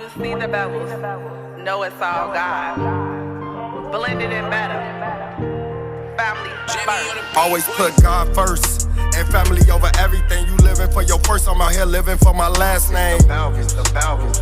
you see the Bevils, know it's all God. Blended in better. Family first. Always put God first and family over everything. You living for your first, I'm out here living for my last name. The Bevils.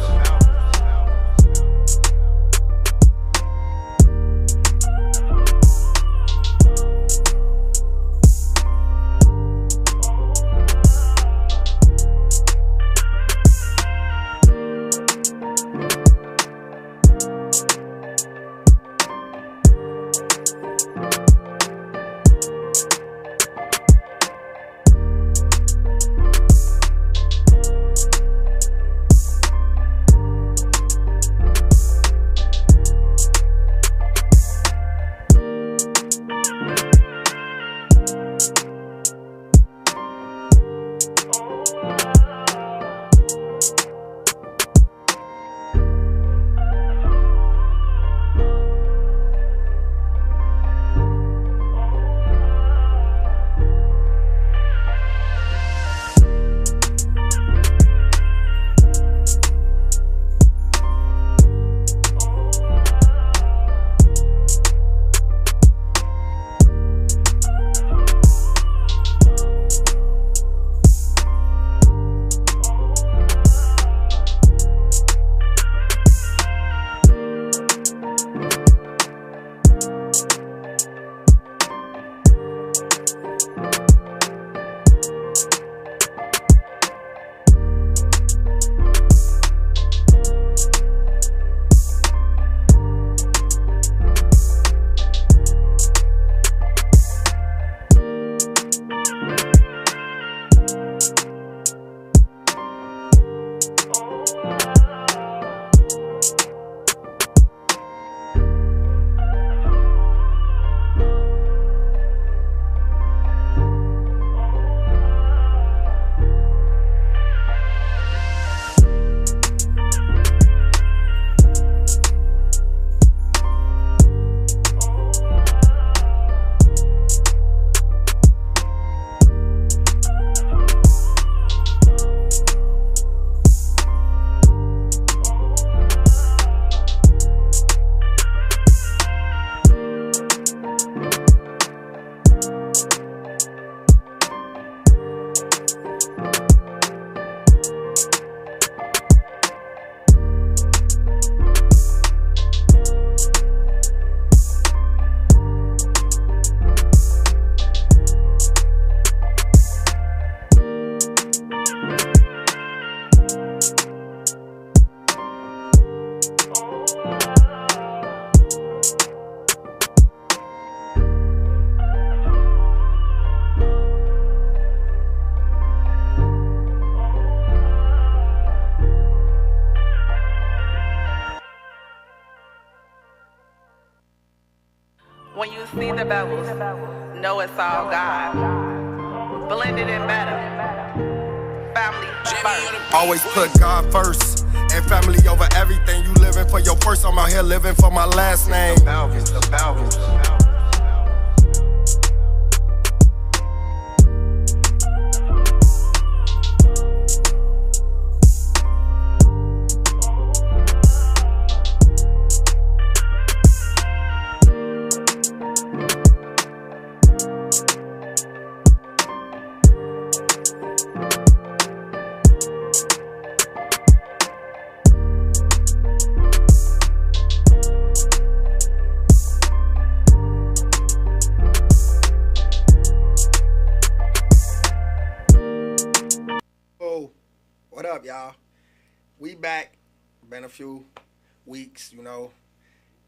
When you see the Bevils, know it's all God. Blended in better. Family first. Always put God first and family over everything. You living for your first, I'm out here living for my last name. The Bevils. What up, y'all? We back. Been a few weeks, you know.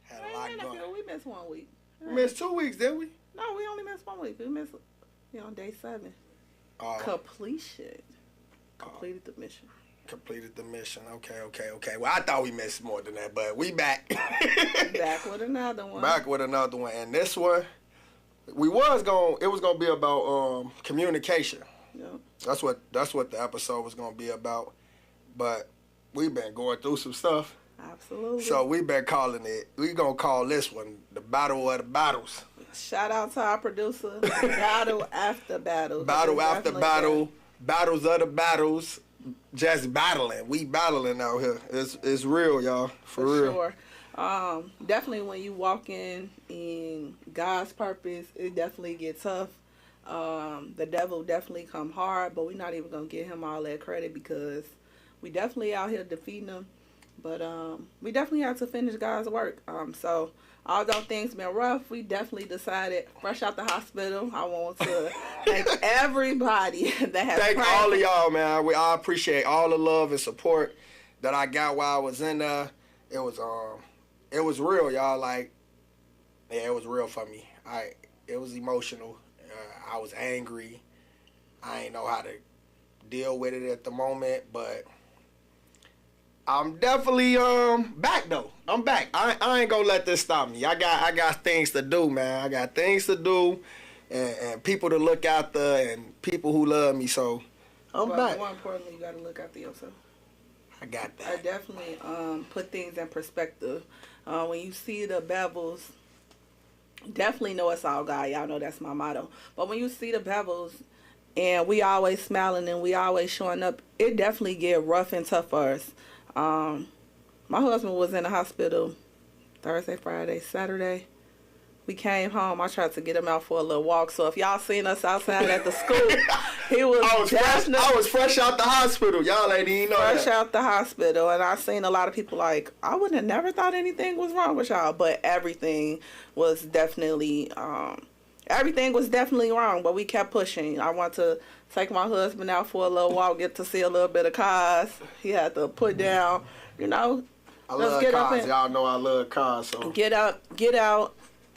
Had a lot going. We missed 1 week. We missed 2 weeks, didn't we? No, we only missed 1 week. We missed, day 7. Completion. Completed the mission. Completed the mission. Okay. Well, I thought we missed more than that, but we back. Back with another one. Back with another one. And this one, it was gonna be about communication. Yep. That's what the episode was gonna be about. But we've been going through some stuff. Absolutely. So we've been calling it, we gonna call this one the Battle of the Battles. Shout out to our producer. Battle after battle. Battle after battle. Battles of the battles. just battling. We battling out here. It's real, y'all. For real. Sure. Definitely when you walk in God's purpose, it definitely gets tough. The devil definitely come hard, but we're not even gonna give him all that credit because we definitely out here defeating him. But we definitely have to finish God's work. So although things been rough, we definitely decided, fresh out the hospital, I want to thank everybody that has Thank prayed. all of y'all, man. I appreciate all the love and support that I got while I was in there. It was real, y'all. Like, yeah, it was real for me. It was emotional. I was angry. I ain't know how to deal with it at the moment, but I'm definitely back though. I'm back. I ain't gonna let this stop me. I got things to do, man. I got things to do, and people to look after, and people who love me. So I'm back. More importantly, you gotta look after yourself. I got that. I definitely put things in perspective. When you see the Bevils, definitely know it's all God. Y'all know that's my motto. But when you see the Bevils, and we always smiling and we always showing up, it definitely get rough and tough for us. My husband was in the hospital Thursday, Friday, Saturday. We came home. I tried to get him out for a little walk. So if y'all seen us outside at the school, he was I was fresh out the hospital. Y'all ain't even know fresh that. out the hospital. And I seen a lot of people like, I would have never thought anything was wrong with y'all. But everything was definitely wrong. But we kept pushing. I want to take my husband out for a little walk, get to see a little bit of cars. He had to put down, I love cars. Y'all know I love cars. So get out,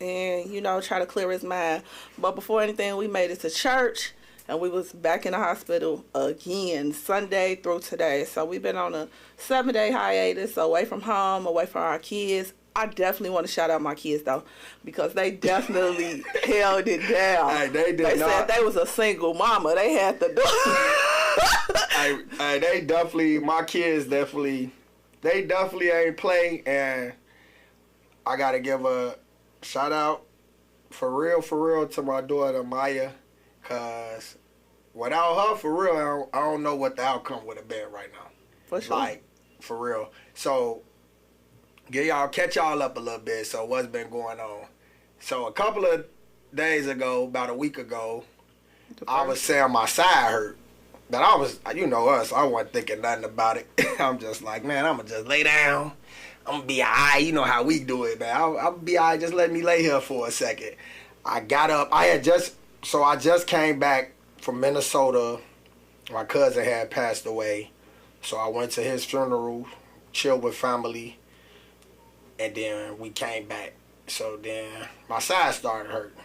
and try to clear his mind. But before anything, we made it to church, and we was back in the hospital again Sunday through today. So we've been on a 7-day hiatus, away from home, away from our kids. I definitely want to shout out my kids though, because they definitely held it down. Hey, they said they was a single mama. They had to do. My kids definitely ain't play, and I gotta give a shout out for real to my daughter Maya, cause without her, for real, I don't know what the outcome would have been right now. For sure. Like, for real. So catch y'all up a little bit. So what's been going on? So a couple of days ago, about a week ago, I was saying my side hurt. But I was, us, I wasn't thinking nothing about it. I'm just like, man, I'm going to just lay down. I'm going to be all right. You know how we do it, man. I'll be all right. Just let me lay here for a second. I got up. I just came back from Minnesota. My cousin had passed away. So I went to his funeral, chilled with family. And then we came back. So then my side started hurting.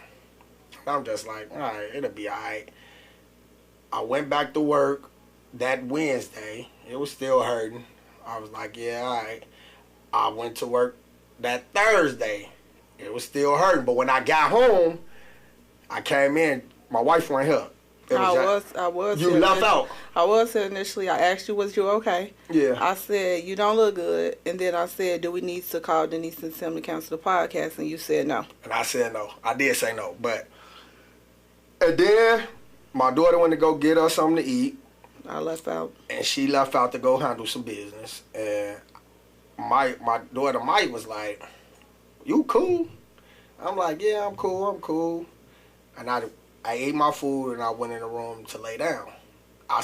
I'm just like, all right, it'll be all right. I went back to work that Wednesday. It was still hurting. I was like, yeah, all right. I went to work that Thursday. It was still hurting. But when I got home, I came in. My wife went here. I was. You left out. I was here initially. I asked you, was you okay? Yeah. I said, you don't look good. And then I said, do we need to call Denise and Tim to cancel the podcast? And you said no. And I said no. I did say no. And then my daughter went to go get us something to eat. I left out. And she left out to go handle some business. And my daughter Mike was like, you cool? I'm like, yeah, I'm cool. And I ate my food and I went in the room to lay down. I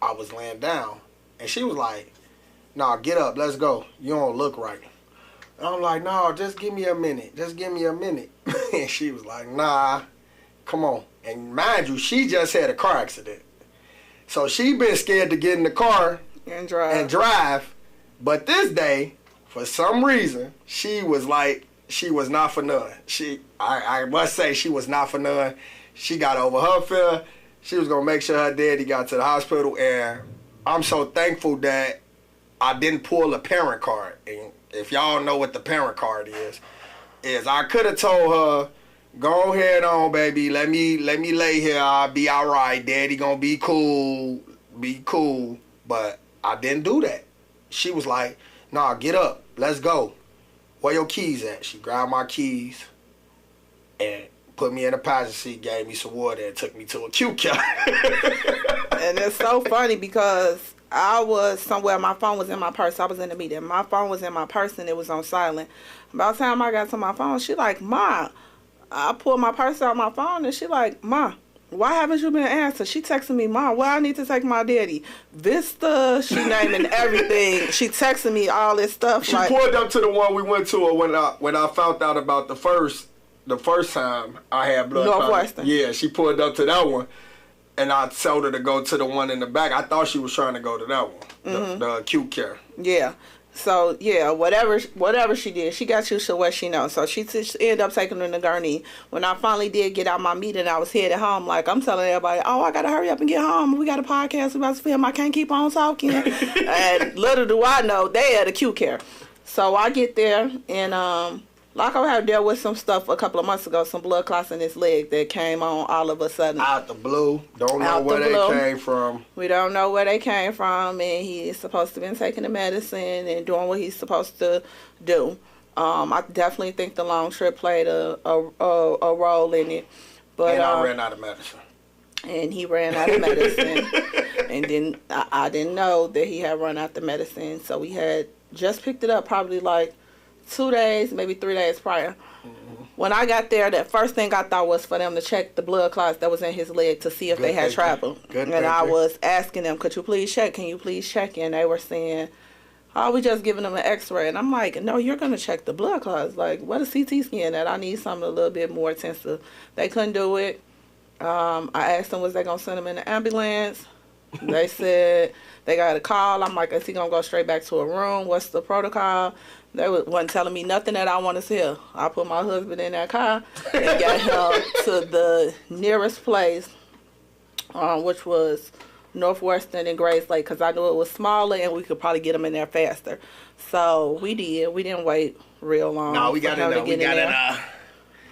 was laying down. And she was like, nah, get up, let's go. You don't look right. And I'm like, no, just give me a minute. And she was like, nah, come on. And mind you, she just had a car accident. So she been scared to get in the car and drive. But this day, for some reason, she was not for none. I must say, she was not for none. She got over her fear. She was going to make sure her daddy got to the hospital. And I'm so thankful that I didn't pull a parent card. And if y'all know what the parent card is I could have told her, go ahead on, baby. Let me lay here. I'll be all right. Daddy going to be cool. But I didn't do that. She was like, nah, get up. Let's go. Where your keys at? She grabbed my keys and put me in the passenger seat, gave me some water, and took me to a acute care. And it's so funny because I was somewhere, my phone was in my purse. I was in the meeting. My phone was in my purse and it was on silent. By the time I got to my phone, she like, Ma, I pulled my purse out my phone and she like, Ma, why haven't you been answered? She texting me, Ma, where I need to take my daddy? Vista, she naming everything. She texting me all this stuff. She pulled up to the one we went to when I found out about the first time I had blood. Northwestern. Yeah, she pulled up to that one. And I told her to go to the one in the back. I thought she was trying to go to that one, the acute care. Yeah. So, yeah, whatever she did, she got used to what she knows. So she ended up taking her to Gurney. When I finally did get out my meeting, I was headed home. Like, I'm telling everybody, oh, I got to hurry up and get home. We got a podcast we about to film. I can't keep on talking. And little do I know, they had acute care. So I get there, and Loco had dealt with some stuff a couple of months ago, some blood clots in his leg that came on all of a sudden. Out the blue. Don't know where they came from. We don't know where they came from, and he's supposed to have been taking the medicine and doing what he's supposed to do. I definitely think the long trip played a role in it. But and I ran out of medicine. And he ran out of medicine. And then I didn't know that he had run out the medicine, so we had just picked it up probably like 2 days, maybe 3 days prior. When I got there, that first thing I thought was for them to check the blood clots that was in his leg to see if they had traveled. And I was asking them, could you please check? Can you please check? And they were saying, oh, we just giving them an x-ray. And I'm like, no, you're going to check the blood clots. Like, what a CT scan that? I need something a little bit more intensive. They couldn't do it. I asked them, was they going to send him in an ambulance? They said they got a call. I'm like, is he going to go straight back to a room? What's the protocol? They wasn't telling me nothing that I wanted to hear. I put my husband in that car and got him to the nearest place, which was Northwestern and Grays Lake, because I knew it was smaller and we could probably get him in there faster. So we did. We didn't wait real long. No, we got it.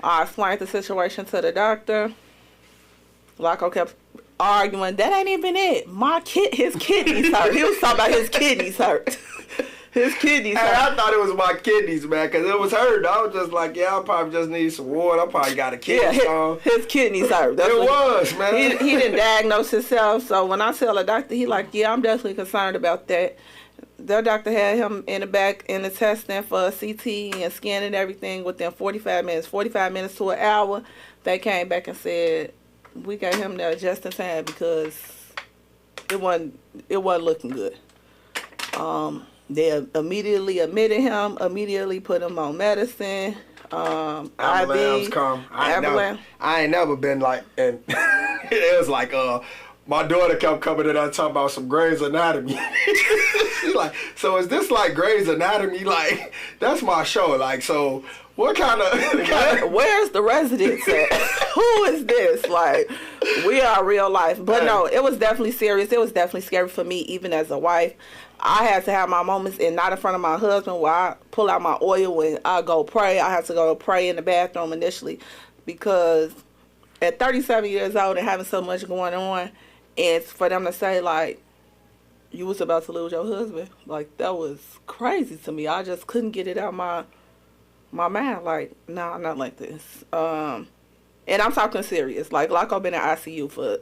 I explained the situation to the doctor. Loco kept arguing, that ain't even it. His kidneys hurt. He was talking about his kidneys hurt. His kidneys hurt. I thought it was my kidneys, man, because it was hurt. I was just like, yeah, I probably just need some water. I probably got a kidney stone. His kidneys hurt. It was, man. He didn't diagnose himself, so when I tell a doctor, he like, yeah, I'm definitely concerned about that. Their doctor had him in the back in the testing for CT and scanning everything within 45 minutes to an hour. They came back and said, we got him there just in time because it wasn't looking good. They immediately admitted him, immediately put him on medicine. Ambulance come. I ain't never been like, and it was like, my daughter kept coming in and talking about some Grey's Anatomy. She's like, so is this like Grey's Anatomy? Like, that's my show. Like, so what kind of... Where's the residents at? Who is this? Like, we are real life. But no, it was definitely serious. It was definitely scary for me, even as a wife. I had to have my moments, and not in front of my husband, where I pull out my oil and I go pray. I had to go pray in the bathroom initially, because at 37 years old and having so much going on, and for them to say, like, you was about to lose your husband, like, that was crazy to me. I just couldn't get it out my mind. Like, nah, not like this. And I'm talking serious. Like I've been in ICU for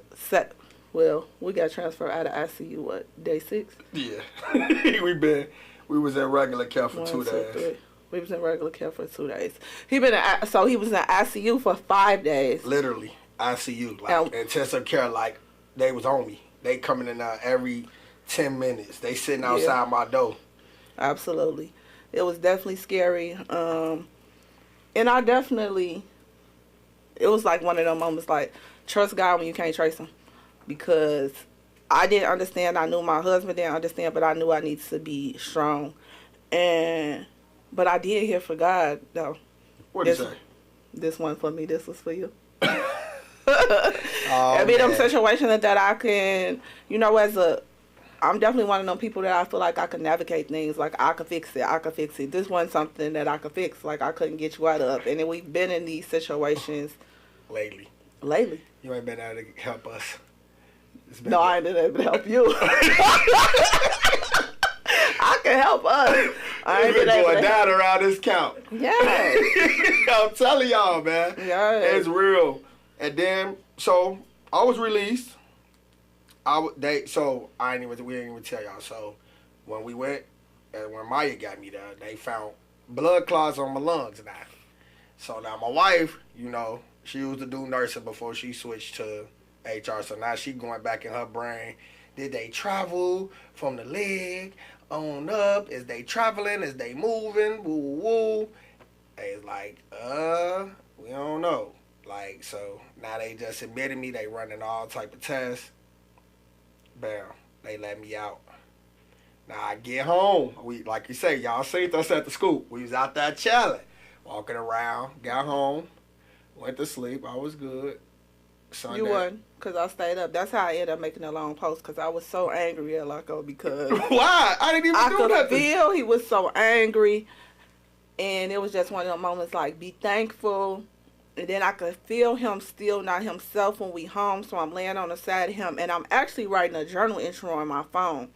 we got transferred out of ICU, what, day 6? Yeah. we was in regular care for 2 days. We was in regular care for 2 days. He was in ICU for 5 days. Literally, ICU, like intensive care, like they was on me. They coming in every 10 minutes. They sitting outside my door. Absolutely. It was definitely scary. And it was like one of those moments, like, trust God when you can't trace him. Because I didn't understand. I knew my husband didn't understand, but I knew I needed to be strong. But I did hear for God, though. What did you say? This one for me, this was for you. Oh, I mean, them situations that I can, I'm definitely one of them people that I feel like I can navigate things. Like, I can fix it. This wasn't something that I could fix. Like, I couldn't get you out of. And then we've been in these situations. Lately. You ain't been able to help us. No, I ain't been able to help you. I can help us. I ain't been able to down around this count. Yeah. I'm telling y'all, man. Yeah. It's real. And then, so, I was released. We didn't even tell y'all. So when we went, when Maya got me there, they found blood clots on my lungs now. So now my wife, you know, she used to do nursing before she switched to HR. So now she going back in her brain. Did they travel from the leg on up? Is they traveling? Is they moving? Woo woo. It's like, we don't know. Like, so now they just admitted me. They running all type of tests. Bam. They let me out. Now I get home. We, like you say, y'all seen us at the school. We was out there chilling, walking around. Got home, went to sleep. I was good. Sunday. You wasn't, because I stayed up. That's how I ended up making a long post, because I was so angry at Loco because... Why? I didn't even do nothing. I could feel he was so angry, and it was just one of those moments like, be thankful. And then I could feel him still not himself when we home, so I'm laying on the side of him, and I'm actually writing a journal entry on my phone.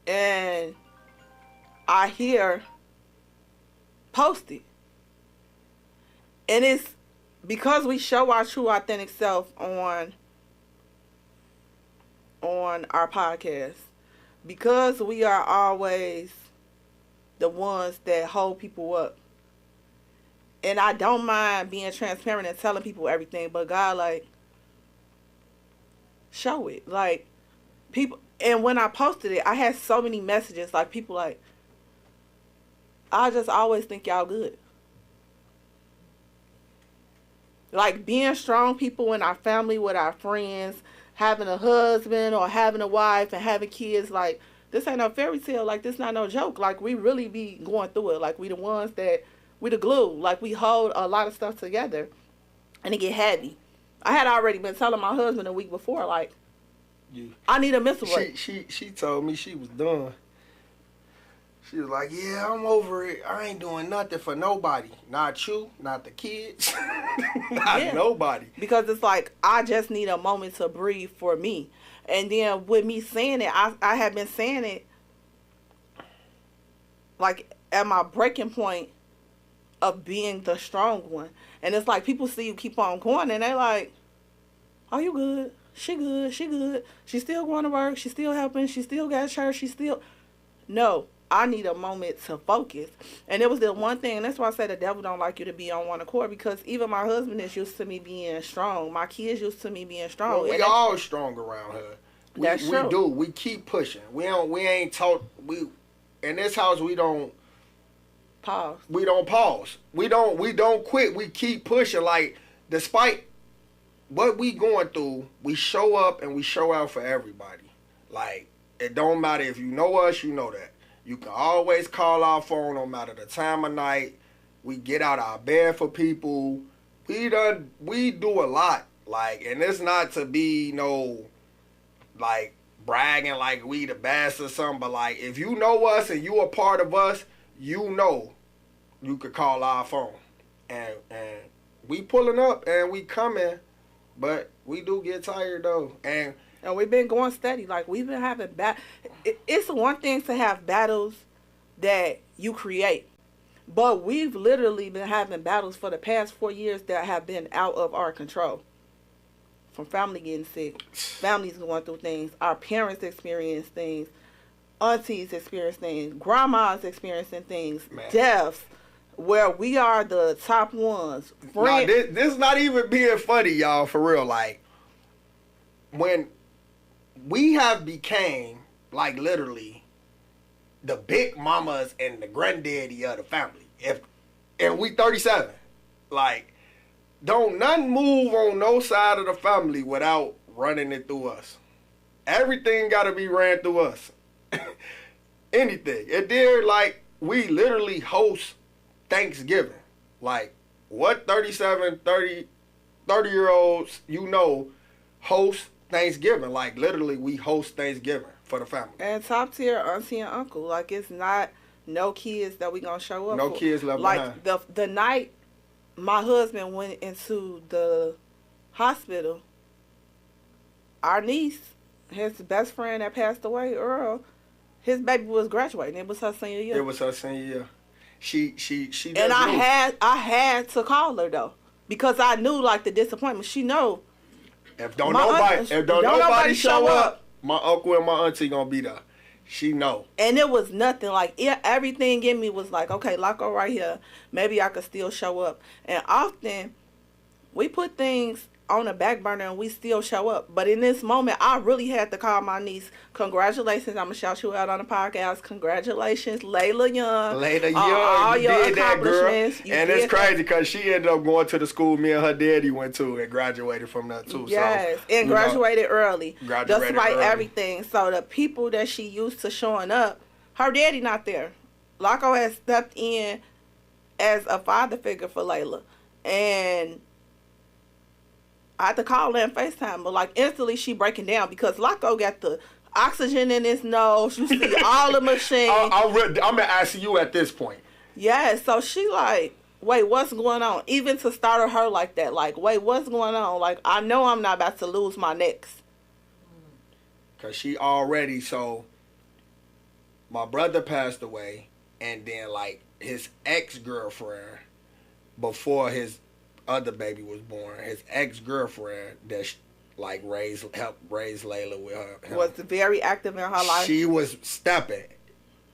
And I hear posted. And it's because we show our true authentic self on our podcast. Because we are always the ones that hold people up. And I don't mind being transparent and telling people everything, but God, like, show it. Like, people, and when I posted it, I had so many messages, like, people like, I just always think y'all good. Like, being strong people in our family, with our friends, having a husband or having a wife and having kids, like, this ain't no fairy tale. Like, this not no joke. Like, we really be going through it. Like, we the ones that, we the glue. Like, we hold a lot of stuff together, and it get heavy. I had already been telling my husband a week before, like, I need a mental break. She told me she was done. She was like, yeah, I'm over it. I ain't doing nothing for nobody. Not you, not the kids, not nobody. Because it's like, I just need a moment to breathe for me. And then with me saying it, I have been saying it, like, at my breaking point of being the strong one. And it's like, people see you keep on going, and they like, oh, you good? She good. She good. She's still going to work. She's still helping. She still got church. She still... No, I need a moment to focus. And it was the one thing, and that's why I say the devil don't like you to be on one accord, because even my husband is used to me being strong. My kids used to me being strong. Well, we all strong around her. That's true. We do. We keep pushing. We ain't taught... In this house, we don't... Pause. We don't pause. We don't quit. We keep pushing. Like, despite what we going through, we show up and we show out for everybody. Like, it don't matter if you know us, you know that. You can always call our phone no matter the time of night. We get out our bed for people. We do a lot. Like, and it's not to be like, bragging like we the best or something, but like, if you know us and you a part of us, you know you could call our phone. And we pulling up and we coming, but we do get tired though. And we've been going steady. Like, we've been having it's one thing to have battles that you create. But we've literally been having battles for the past 4 years that have been out of our control. From family getting sick, families going through things, our parents experience things, aunties experience things, grandmas experiencing things, deaths, where we are the top ones. Nah, this not even being funny, y'all, for real. Like, when we have became, like, literally the big mamas and the granddaddy of the family. And we 37. Like, don't nothing move on no side of the family without running it through us. Everything got to be ran through us. Anything. And then, like, we literally host Thanksgiving. Like, what 30-year-olds, host Thanksgiving. Like, literally, we host Thanksgiving for the family. And top tier auntie and uncle. Like, it's not no kids that we gonna show up No for. kids left behind. Like, the night my husband went into the hospital, our niece, his best friend that passed away, Earl, his baby was graduating. It was her senior year. It was her senior year. She and I had to call her though, because I knew, like, the disappointment. She know If don't nobody show up, my uncle and my auntie gonna be there. She know. And it was nothing. Like, everything in me was like, okay, Loco right here. Maybe I could still show up. And often, we put things on the back burner and we still show up. But in this moment, I really had to call my niece. Congratulations. I'm going to shout you out on the podcast. Congratulations, Layla Young. Layla Young. All you your did that, girl. And it's crazy that. because she ended up going to the school me and her daddy went to and graduated from that too. Yes, so, and graduated early. Graduated despite early. everything. So the people that she used to showing up, her daddy not there. Loco has stepped in as a father figure for Layla. And I had to call her and FaceTime, but like instantly she breaking down because Loco got the oxygen in his nose. You see all the machines. I'm in ICU at this point. Yeah, so she like, wait, what's going on? Even to startle her like that, like, wait, what's going on? Like, I know I'm not about to lose my next. Because she already, so my brother passed away, and then like his ex-girlfriend, before his other baby was born, his ex-girlfriend that helped raise Layla with her was very active in her life. She was stepping.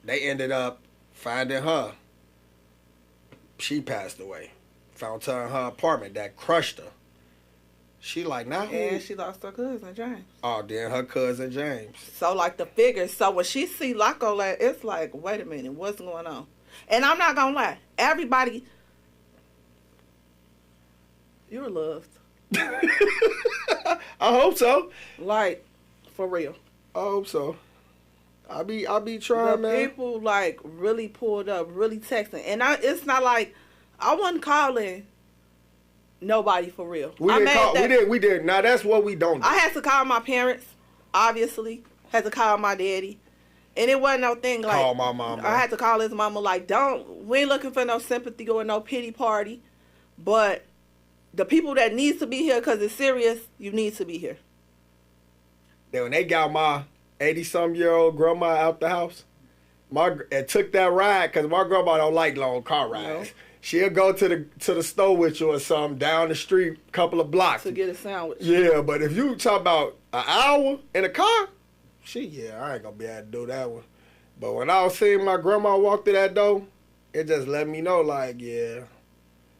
They ended up finding her. She passed away. Found her in her apartment. That crushed her. She like, now who? And she lost her cousin James. Oh, then her cousin James. So like the figures. So when she see Loco, like, it's like, wait a minute, what's going on? And I'm not gonna lie, everybody. You're loved. I hope so. Like, for real. I hope so. I be trying, man. People like really pulled up, really texting, and it's not like I wasn't calling nobody for real. We didn't. Now that's what we don't do. I had to call my parents, obviously. Had to call my daddy, and it wasn't no thing like call my mama. I had to call his mama. Like, we ain't looking for no sympathy or no pity party, but the people that needs to be here because it's serious, you need to be here. Then when they got my 80-some-year-old grandma out the house, and took that ride because my grandma don't like long car rides. No. She'll go to the store with you or something down the street, a couple of blocks to get a sandwich. Yeah, but if you talk about an hour in a car, I ain't gonna be able to do that one. But when I was seeing my grandma walk through that door, it just let me know, like, yeah.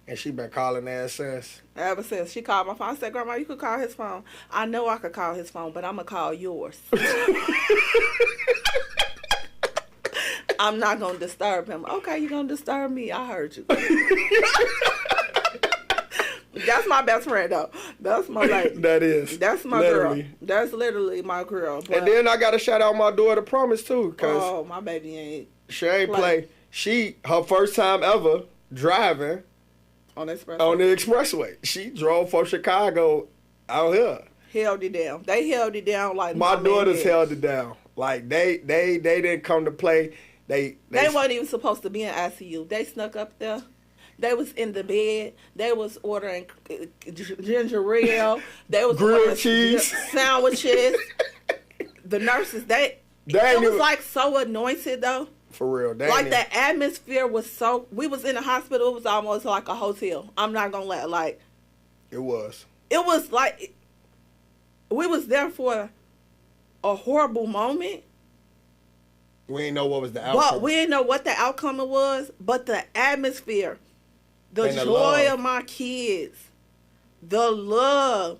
And she been calling that since. Ever since she called my phone. I said, Grandma, you could call his phone. I know I could call his phone, but I'm going to call yours. I'm not going to disturb him. Okay, you're going to disturb me. I heard you. That's my best friend, though. That's my lady. That is. That's my girl. That's literally my girl. But, and then I got to shout out my daughter, Promise, too. Oh, my baby ain't. She ain't play. Her first time ever driving. On the expressway. She drove from Chicago out here. Held it down. They held it down like my daughters held it down. Like they didn't come to play. They weren't even supposed to be in ICU. They snuck up there. They was in the bed. They was ordering ginger ale. They was grilled cheese sandwiches. The nurses, it was like so anointed though. For real. Like the atmosphere was so, we was in the hospital, it was almost like a hotel. I'm not gonna lie, like. It was like, we was there for a horrible moment. We didn't know what was the outcome. But we didn't know what the outcome was, but the atmosphere, the joy of my kids, the love,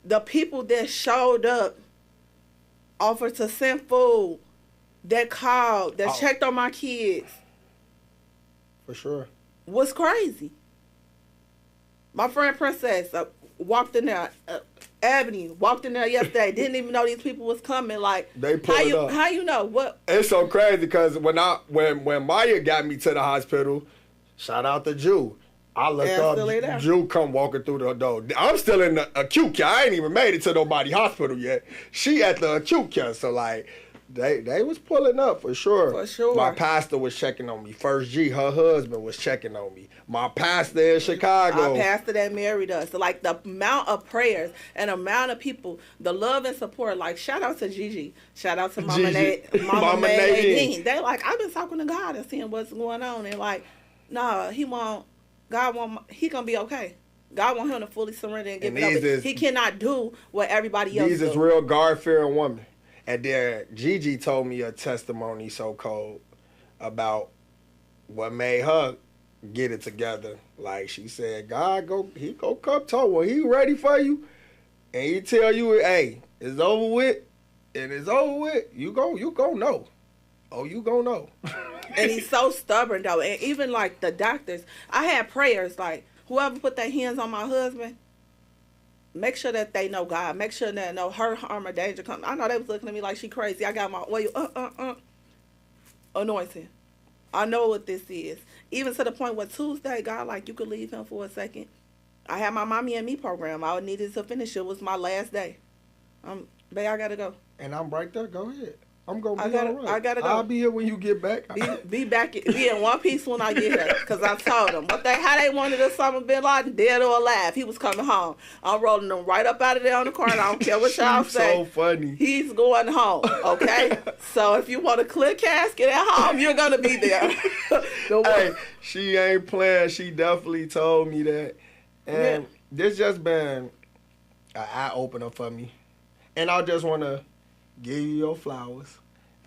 the people that showed up, offered to send food, that called, that checked on my kids. For sure. Was crazy. My friend Princess walked in there, Ebony walked in there yesterday, didn't even know these people was coming. Like, they pulled up. How you know? What? It's so crazy because when Maya got me to the hospital, shout out to Jew. I looked up, Jew come walking through the door. I'm still in the acute care. I ain't even made it to nobody hospital yet. She at the acute care, so like, They was pulling up for sure. For sure. My pastor was checking on me. First G, her husband was checking on me. My pastor in Chicago. Our pastor that married us. So like the amount of prayers and amount of people, the love and support. Like shout out to Gigi. Shout out to Mama Nadine. They like, I've been talking to God and seeing what's going on, and like, nah, he gonna be okay. God want him to fully surrender and give And it up. these He cannot do what everybody else These is do. real God-fearing women. And then Gigi told me a testimony so cold about what made her get it together. Like she said, he go come talk. When he ready for you, and he tell you, hey, it's over with, and it's over with, you gon' know. Oh, you gon' know. And he's so stubborn though. And even like the doctors, I had prayers like, whoever put their hands on my husband, make sure that they know God. Make sure that no hurt, harm, or danger comes. I know they was looking at me like she crazy. I got my oil, anointing. I know what this is. Even to the point where Tuesday, God like, you could leave him for a second. I had my Mommy and Me program. I needed to finish. It was my last day. Babe, I gotta go. And I'm right there. Go ahead. I'm gonna be all right. I gotta go. I'll be here when you get back. Be in one piece when I get here. Because I told them how they wanted Osama bin Laden, dead or alive. He was coming home. I'm rolling them right up out of there on the corner. I don't care what y'all say. So funny. He's going home. Okay? So if you want a clear casket at home, you're gonna be there. Hey, she ain't playing. She definitely told me that. And this just been an eye opener for me. And I just want to give you your flowers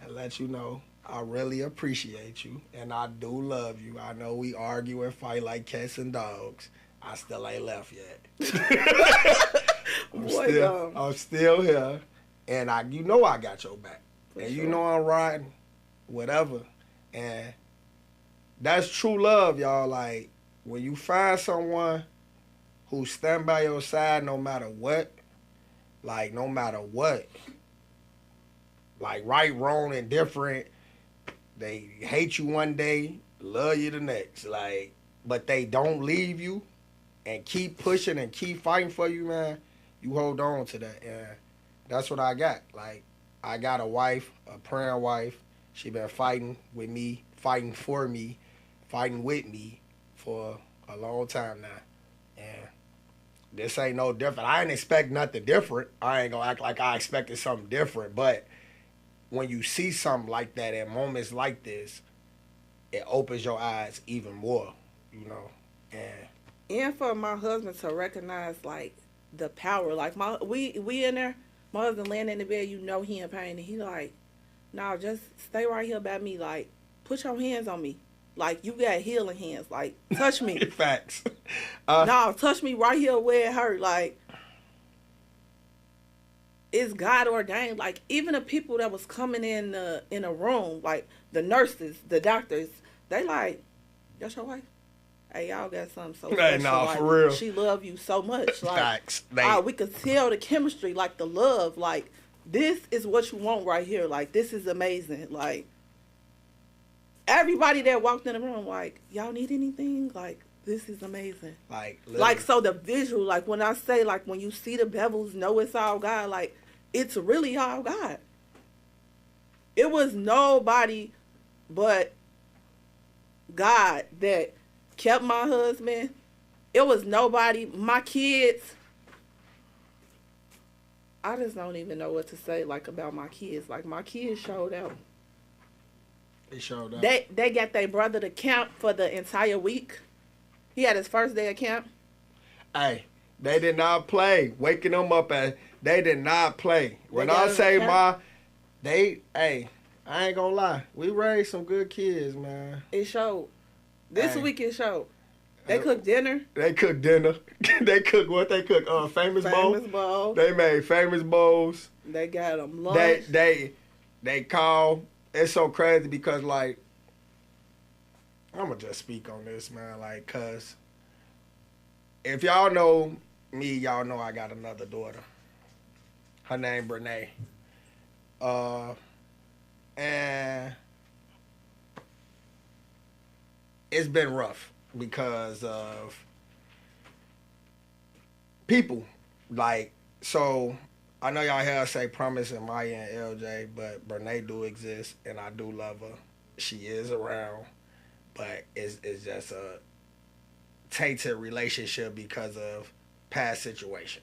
and let you know I really appreciate you and I do love you. I know we argue and fight like cats and dogs. I still ain't left yet. I'm still here, and you know I got your back, and you know I'm riding, whatever, and that's true love, y'all. Like when you find someone who stand by your side no matter what, like no matter what. Like right, wrong, and different. They hate you one day, love you the next. Like, but they don't leave you and keep pushing and keep fighting for you, man. You hold on to that. And that's what I got. Like, I got a wife, a praying wife. She been fighting with me, fighting for me, fighting with me for a long time now. And this ain't no different. I ain't expect nothing different. I ain't gonna act like I expected something different, but when you see something like that at moments like this, it opens your eyes even more, you know. And for my husband to recognize like the power, like we in there, my husband laying in the bed, you know he in pain, and he like, no, just stay right here by me, like put your hands on me, like you got healing hands, like touch me. Facts. No, touch me right here where it hurt, like. It's God ordained. Like even the people that was coming in a room, like the nurses, the doctors, they like, that's your wife. Hey, y'all got something so special. Hey, nah, like, for real. She love you so much. Like, facts. we could tell the chemistry, like the love. Like this is what you want right here. Like this is amazing. Like everybody that walked in the room, like y'all need anything? Like this is amazing. Like so the visual, like when I say like when you see the Bevils, know it's all God. Like. It's really all God. It was nobody but God that kept my husband. It was nobody. My kids. I just don't even know what to say like about my kids. Like my kids showed out. They showed out. They got their brother to camp for the entire week. He had his first day of camp. Hey, they did not play. Waking them up they did not play. When I say I ain't gonna lie. We raised some good kids, man. It showed. This week it showed. They cooked dinner. They cooked dinner. They cooked what they cooked? Famous bowl. They made famous bowls. They got them lunch. They call. It's so crazy because like I'm gonna just speak on this, man. Like, cause if y'all know me, y'all know I got another daughter. Her name Brene. And it's been rough because of people. Like, so I know y'all hear us say Promise and Maya and LJ, but Brene do exist and I do love her. She is around, but it's just a tainted relationship because of past situation.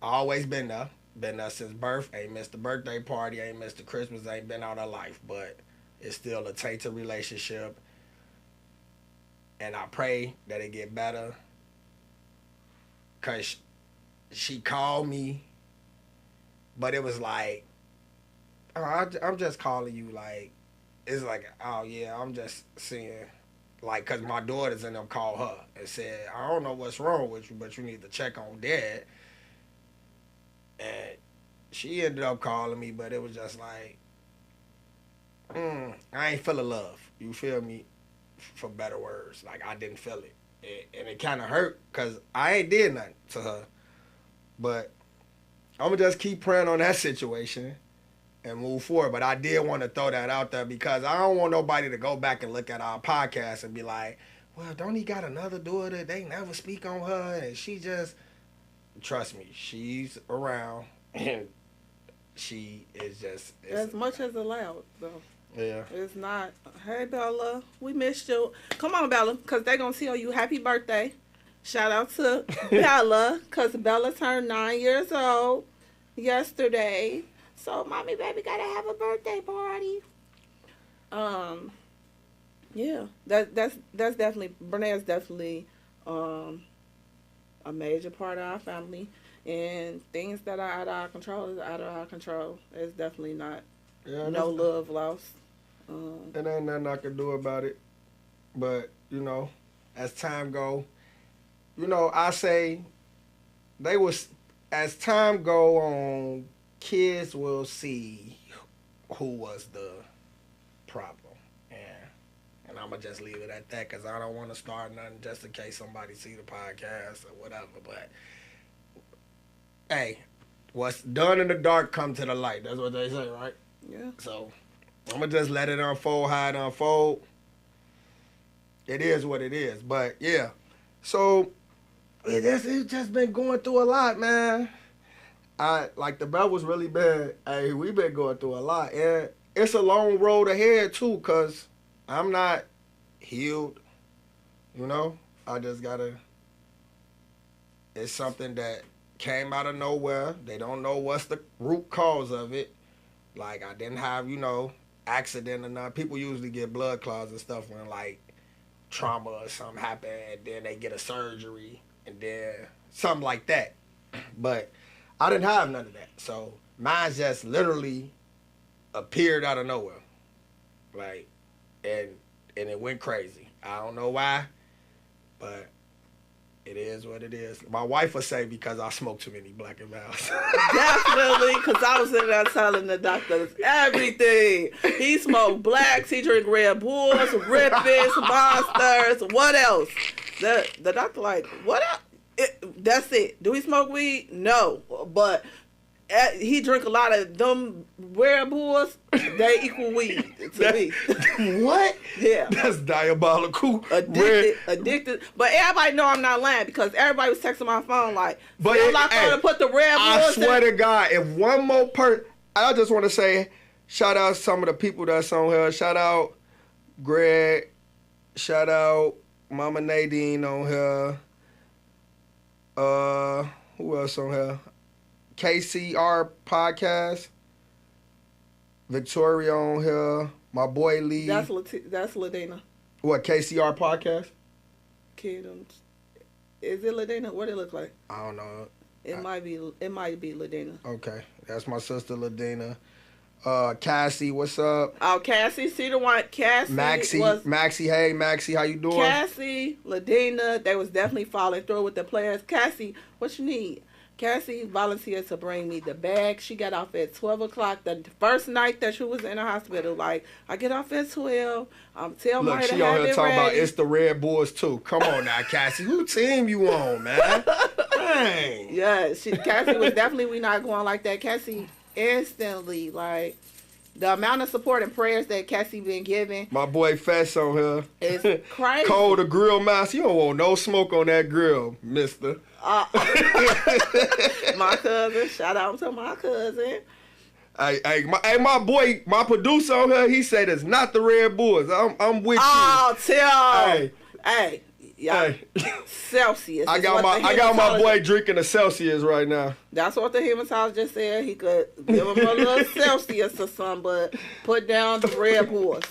I always been there since birth. Ain't missed the birthday party, ain't missed the Christmas, ain't been out of life, but it's still a tainted relationship. And I pray that it get better Cause she called me, but it was like, oh, I'm just calling you. Like, it's like, oh yeah, I'm just seeing, like, cause my daughters and them called her and said, I don't know what's wrong with you, but you need to check on Dad. And she ended up calling me, but it was just like, I ain't feeling love. You feel me? For better words, like I didn't feel it, and it kind of hurt because I ain't did nothing to her. But I'm gonna just keep praying on that situation and move forward. But I did want to throw that out there because I don't want nobody to go back and look at our podcast and be like, well, don't he got another daughter? They never speak on her, and she just, trust me, she's around, and she is just as much as allowed, though. Yeah. It's not, hey, Bella, we missed you. Come on, Bella, because they're going to tell you happy birthday. Shout out to Bella, because Bella turned 9 years old yesterday. So, mommy, baby, got to have a birthday party. Yeah, that's definitely, Berna's definitely a major part of our family. And things that are out of our control is out of our control. It's definitely not no love lost. And ain't nothing I can do about it. But, you know, as time go, you know, I say as time go on, kids will see who was the problem. And I'm going to just leave it at that because I don't want to start nothing just in case somebody see the podcast or whatever. But, hey, what's done in the dark come to the light. That's what they say, right? Yeah. So, I'm going to just let it unfold how it unfold. It is what it is. But, yeah. So, it's just been going through a lot, man. Like, the Bevils really been, hey, we been going through a lot. And it's a long road ahead, too, because I'm not healed, you know? I just got to, it's something that came out of nowhere. They don't know what's the root cause of it. Like, I didn't have, you know, accident or nothing. People usually get blood clots and stuff when, like, trauma or something happen, and then they get a surgery, and then something like that. But I didn't have none of that. So mine just literally appeared out of nowhere. Like, and it went crazy. I don't know why, but it is what it is. My wife would say because I smoke too many Black and Milds. Definitely, because I was sitting there telling the doctors everything. He smoked blacks, he drink Red Bulls, Rippers, Monsters, what else? The doctor like, what else? That's it. Do he smoke weed? No. But he drink a lot of them Red Bulls. They equal weed to me. What? Yeah. That's diabolical. Addicted. But everybody know I'm not lying because everybody was texting my phone like, but I'm not going to put the Red Bulls I swear to God, if one more person, I just want to say, shout out some of the people that's on here. Shout out Greg. Shout out Mama Nadine on here. Who else on here? KCR podcast. Victoria on here. My boy Lee. That's Ladina. What, KCR podcast? Kingdoms. Is it Ladina? What it look like? I don't know. It might be Ladina. Okay. That's my sister Ladina. Cassie, what's up? Oh, Cassie, see the one. Cassie. Maxie, hey, Maxie, how you doing? Cassie, Ladina, they was definitely following through with the players. Cassie, what you need? Cassie volunteered to bring me the bag. She got off at 12 o'clock the first night that she was in the hospital. Like, I get off at 12. Tell Look, Maya to she on have here it talking ready. about it's the Red Bulls too. Come on now, Cassie. Who team you on, man? Dang. Yeah, Cassie was definitely, we not going like that. Cassie instantly, like, the amount of support and prayers that Cassie been giving. My boy Fess on here. It's crazy. Cole the grill master. You don't want no smoke on that grill, mister. My cousin. Shout out to my cousin. My boy, my producer on here, he said it's not the Red Bulls. I'm with you. Oh, tell him. Hey. Yeah. Celsius. I got my boy drinking a Celsius right now. That's what the hematologist just said. He could give him a little Celsius or something, but put down the Red Bulls.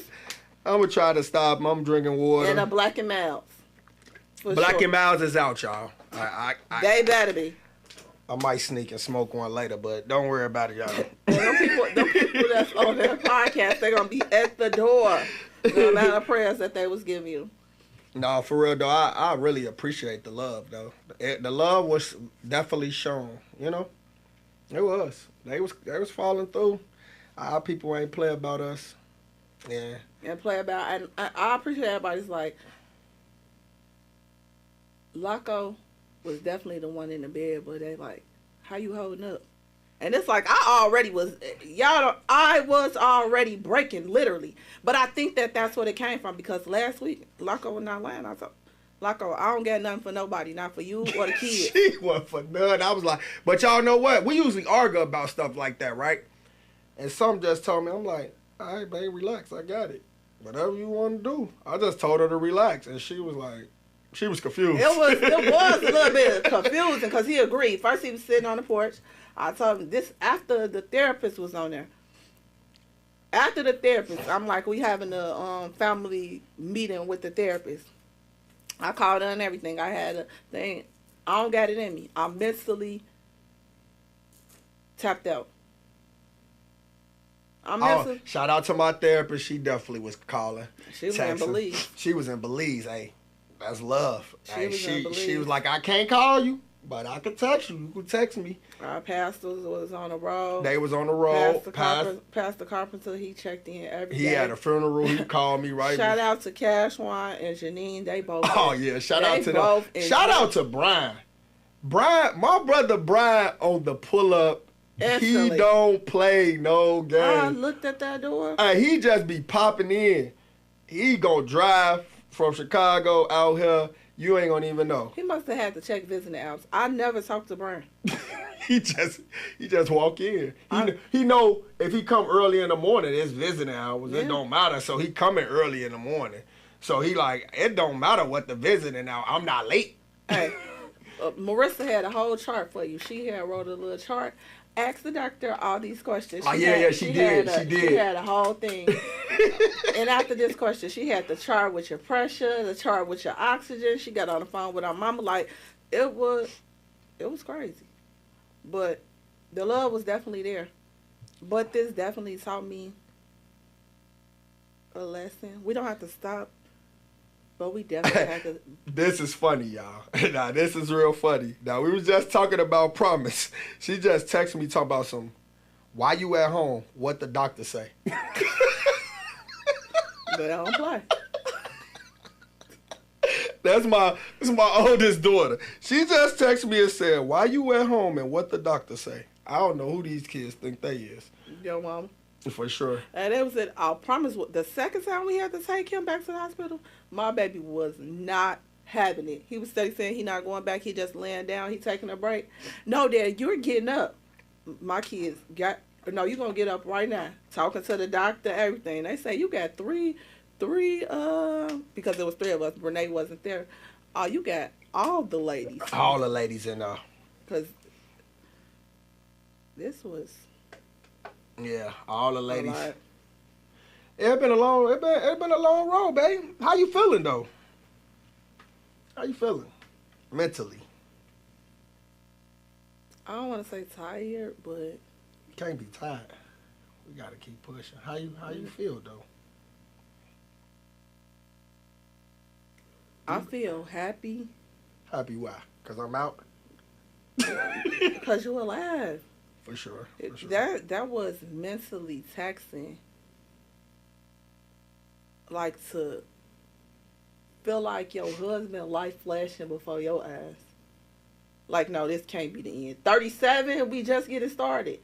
I'm gonna try to stop him. I'm drinking water. And a Black and Milds. Black and Milds is out, y'all. They better be. I might sneak and smoke one later, but don't worry about it, y'all. Them people that's on their podcast, they're gonna be at the door. The amount of prayers that they was giving you. No, for real though, I really appreciate the love though. The love was definitely shown. You know, it was. They was falling through. Our people ain't play about us. Yeah. And play about. And I appreciate everybody's like. Laco was definitely the one in the bed, but they like, how you holding up? And it's like, I was already breaking, literally. But I think that's what it came from, because last week, Laco was not lying. I thought, Laco, I don't got nothing for nobody, not for you or the kids. She wasn't for none. I was like, but y'all know what? We usually argue about stuff like that, right? And some just told me, I'm like, all right, babe, relax, I got it. Whatever you want to do. I just told her to relax, and she was like, she was confused. It was a little bit confusing because he agreed. First he was sitting on the porch. I told him this after the therapist was on there. After the therapist, I'm like, we having a family meeting with the therapist. I called her and everything. I had a thing. I don't got it in me. I'm mentally tapped out. Shout out to my therapist. She definitely was calling. She was in Belize. She was in Belize, hey. That's love. She was like, I can't call you, but I can text you. You can text me. Our pastors was on the road. They was on the road. Pastor Carpenter, he checked in every day. He had a funeral. He called me right. Shout out to Cashwan and Janine. They both. Oh yeah, shout out to them. Shout out to Brian. My brother Brian on the pull up. Instantly. He don't play no game. I looked at that door. He just be popping in. He gonna drive from Chicago out here, you ain't gonna even know. He must have had to check visiting hours. I never talked to Brian. he just walk in. He know if he come early in the morning, it's visiting hours. Yeah. It don't matter. So he coming early in the morning. So he like, it don't matter what the visiting hour. I'm not late. Hey, Marissa had a whole chart for you. She had wrote a little chart. Ask the doctor all these questions. She did. She had a whole thing. And after this question, she had the chart with your pressure, the chart with your oxygen. She got on the phone with our mama. Like, it was crazy. But the love was definitely there. But this definitely taught me a lesson. We don't have to stop, but we definitely have to. This is funny, y'all. Nah, this is real funny. Now, we was just talking about promise. She just texted me talking about some, why you at home? What the doctor say? They don't play. That's my oldest daughter. She just texted me and said, why you at home and what the doctor say? I don't know who these kids think they is. Your mama. For sure. And it was it. I promise. The second time we had to take him back to the hospital, my baby was not having it. He was steady saying he not going back. He just laying down. He taking a break. No, Dad, you're getting up. My kids no. You're gonna get up right now. Talking to the doctor, everything. They say you got three. Because there was three of us. Renee wasn't there. Oh, you got all the ladies. All the ladies in there. Because this was. Yeah, all the ladies. It's been a long road, babe. How you feeling though? How you feeling mentally? I don't want to say tired, but you can't be tired. We gotta keep pushing. How you feel though? I feel happy. Happy why? Cause I'm out. Because you're alive. For sure. That was mentally taxing. Like to feel like your husband life flashing before your eyes. Like, no, this can't be the end. 37, we just getting started.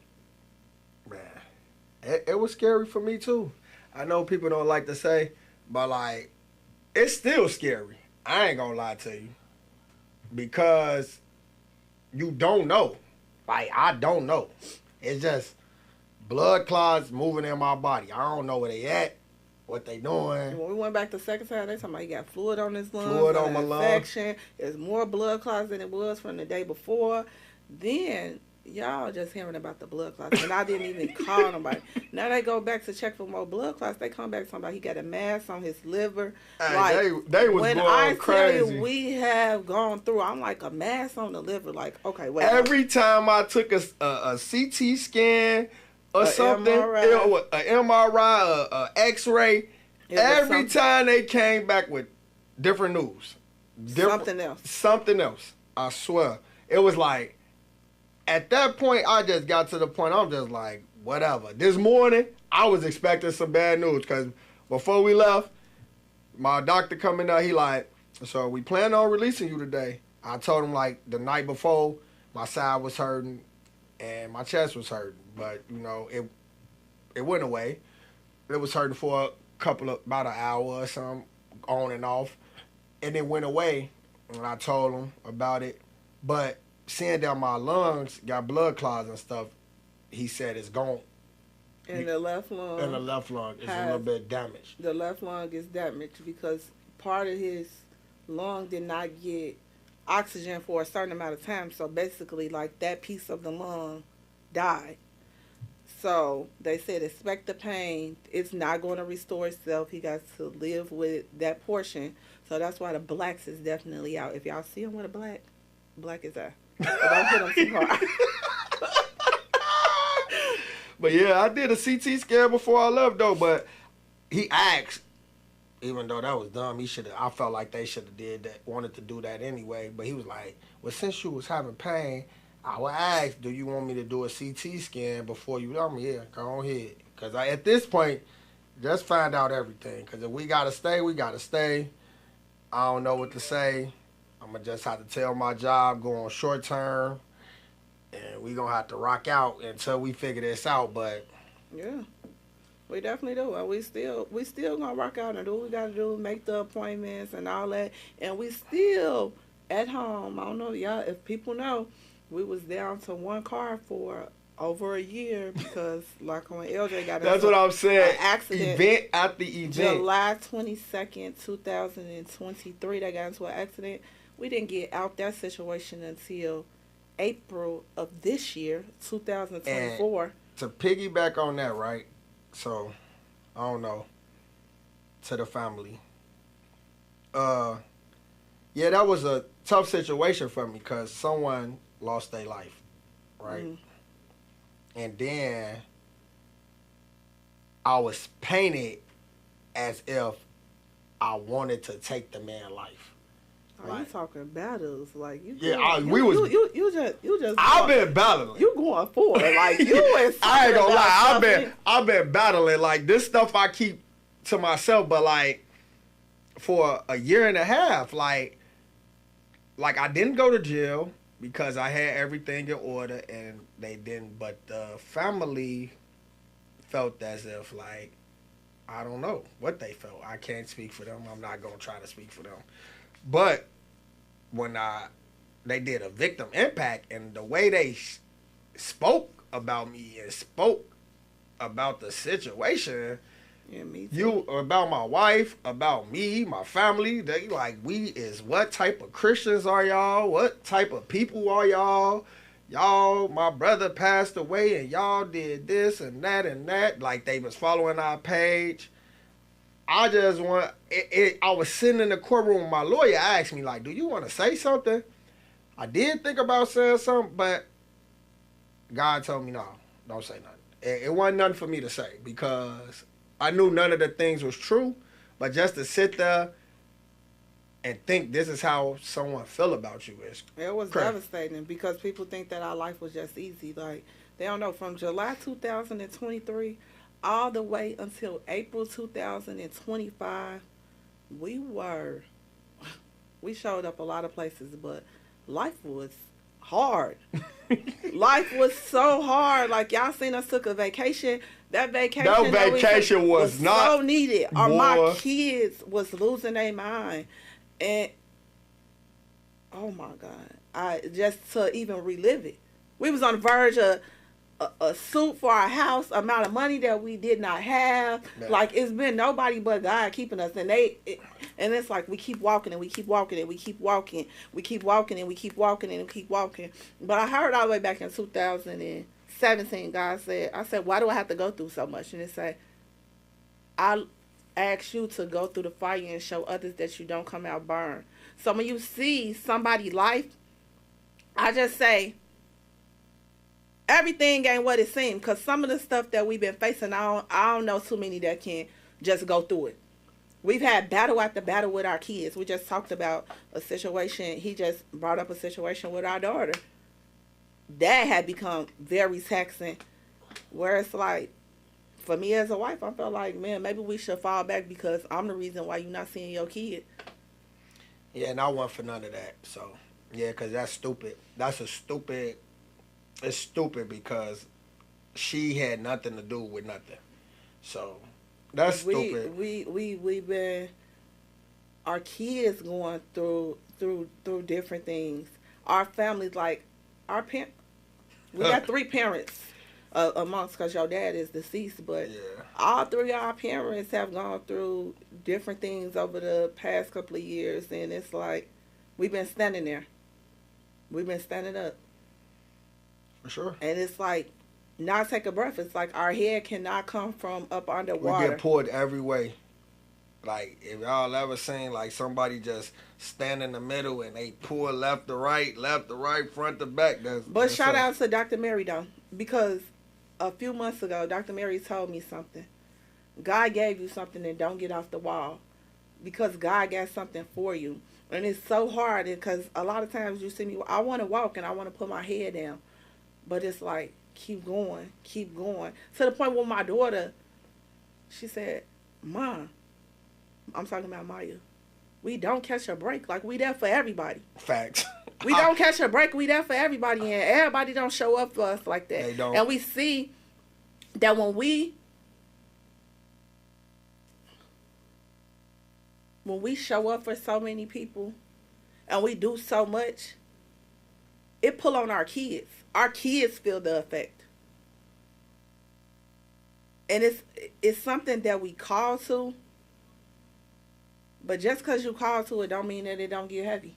Man, it was scary for me too. I know people don't like to say, but like, it's still scary. I ain't gonna lie to you. Because you don't know. Like, I don't know. It's just blood clots moving in my body. I don't know where they at, what they doing. When we went back the second time, they talking about he got fluid on his lungs. Fluid on my lungs. There's more blood clots than it was from the day before. Then Y'all just hearing about the blood clots, and I didn't even call nobody. Now they go back to check for more blood clots. They come back talking about he got a mass on his liver. Hey, like they was when going I crazy. tell you we have gone through, I'm like a mass on the liver. Like, okay, wait. Every time I took a CT scan or something, MRI. an MRI, a X-ray, every time they came back with different news. Something else. Something else. I swear. It was like, at that point, I just got to the point, I'm just like, whatever. This morning, I was expecting some bad news because before we left, my doctor coming out, he like, so we plan on releasing you today. I told him like the night before, my side was hurting and my chest was hurting. But, you know, it went away. It was hurting for about an hour or something, on and off. And it went away, and I told him about it. But seeing that my lungs got blood clots and stuff, he said it's gone. And the left lung. And the left lung is a little bit damaged. The left lung is damaged because part of his lung did not get oxygen for a certain amount of time. So basically, like, that piece of the lung died. So they said expect the pain. It's not going to restore itself. He got to live with that portion. So that's why the blacks is definitely out. If y'all see him with a black is out. Don't hit him too hard. But yeah, I did a CT scan before I left though. But he asked, even though that was dumb, I felt like they should have wanted to do that anyway. But he was like, well, since you was having pain, I would ask, do you want me to do a CT scan before you? I'm yeah, go ahead. Because at this point, just find out everything. Because if we got to stay, we got to stay. I don't know what to say. I'm going to just have to tell my job, go on short term, and we going to have to rock out until we figure this out. But yeah, we definitely do. And we still going to rock out and do what we got to do, make the appointments and all that. And we still at home. I don't know, y'all, if people know, we was down to one car for over a year because, like, when LJ got that's what I'm saying. An accident. Event after event. July 22nd, 2023, they got into an accident. We didn't get out that situation until April of this year, 2024. And to piggyback on that, right? So, I don't know. To the family. Yeah, that was a tough situation for me because someone lost their life, right? Mm-hmm. And then I was painted as if I wanted to take the man's life. Are you talking battles? Like you? Yeah, you just. I've been battling. You going forward? Like you and I ain't gonna lie. I've been battling. Like this stuff I keep to myself, but like for a year and a half, like I didn't go to jail because I had everything in order, and they didn't. But the family felt as if like I don't know what they felt. I can't speak for them. I'm not gonna try to speak for them. But when they did a victim impact and the way they spoke about me and spoke about the situation, yeah, me too. You about my wife, about me, my family, they like we is what type of Christians are y'all? What type of people are y'all? Y'all, my brother passed away and y'all did this and that and that. Like they was following our page. I just want I was sitting in the courtroom with my lawyer asked me, like, do you want to say something? I did think about saying something, but God told me, no, don't say nothing. It wasn't nothing for me to say because I knew none of the things was true, but just to sit there and think this is how someone feel about you is it was crazy. Devastating because people think that our life was just easy. Like, they don't know. From July 2023 all the way until April 2025, we showed up a lot of places, but life was hard. Life was so hard. Like, y'all seen us took a vacation. That vacation was not so needed. Or my kids was losing their mind. And oh my God. I just to even relive it. We was on the verge of a suit for our house, amount of money that we did not have. Yeah. Like, it's been nobody but God keeping us. And and it's like we keep walking and we keep walking and we keep walking. We keep walking and we keep walking and we keep walking. But I heard all the way back in 2017, God said, I said, why do I have to go through so much? And it said, I ask you to go through the fire and show others that you don't come out burned. So when you see somebody's life, I just say, everything ain't what it seems. Because some of the stuff that we've been facing, I don't know too many that can just go through it. We've had battle after battle with our kids. We just talked about a situation. He just brought up a situation with our daughter. That had become very taxing. Where it's like, for me as a wife, I felt like, man, maybe we should fall back because I'm the reason why you're not seeing your kid. Yeah, and I want for none of that. So, yeah, because that's stupid. It's stupid because she had nothing to do with nothing. So, that's stupid. We've been, our kids going through different things. Our families, like, we got 3 parents amongst, because your dad is deceased, but yeah. All 3 of our parents have gone through different things over the past couple of years, and it's like, we've been standing there. We've been standing up. For sure. And it's like, now take a breath. It's like our head cannot come from up underwater. We get pulled every way. Like, if y'all ever seen, like, somebody just stand in the middle and they pull left to right, front to back. But shout out to Dr. Mary, though, because a few months ago, Dr. Mary told me something. God gave you something, and don't get off the wall, because God got something for you. And it's so hard because a lot of times you see me, I want to walk and I want to put my head down. But it's like, keep going. To the point where my daughter, she said, Mom, I'm talking about Maya, we don't catch a break. Like, we there for everybody. Facts. We don't catch a break. We there for everybody, and everybody don't show up for us like that. They don't. And we see that when we show up for so many people and we do so much, it pull on our kids. Our kids feel the effect. And it's something that we call to, but just because you call to it don't mean that it don't get heavy.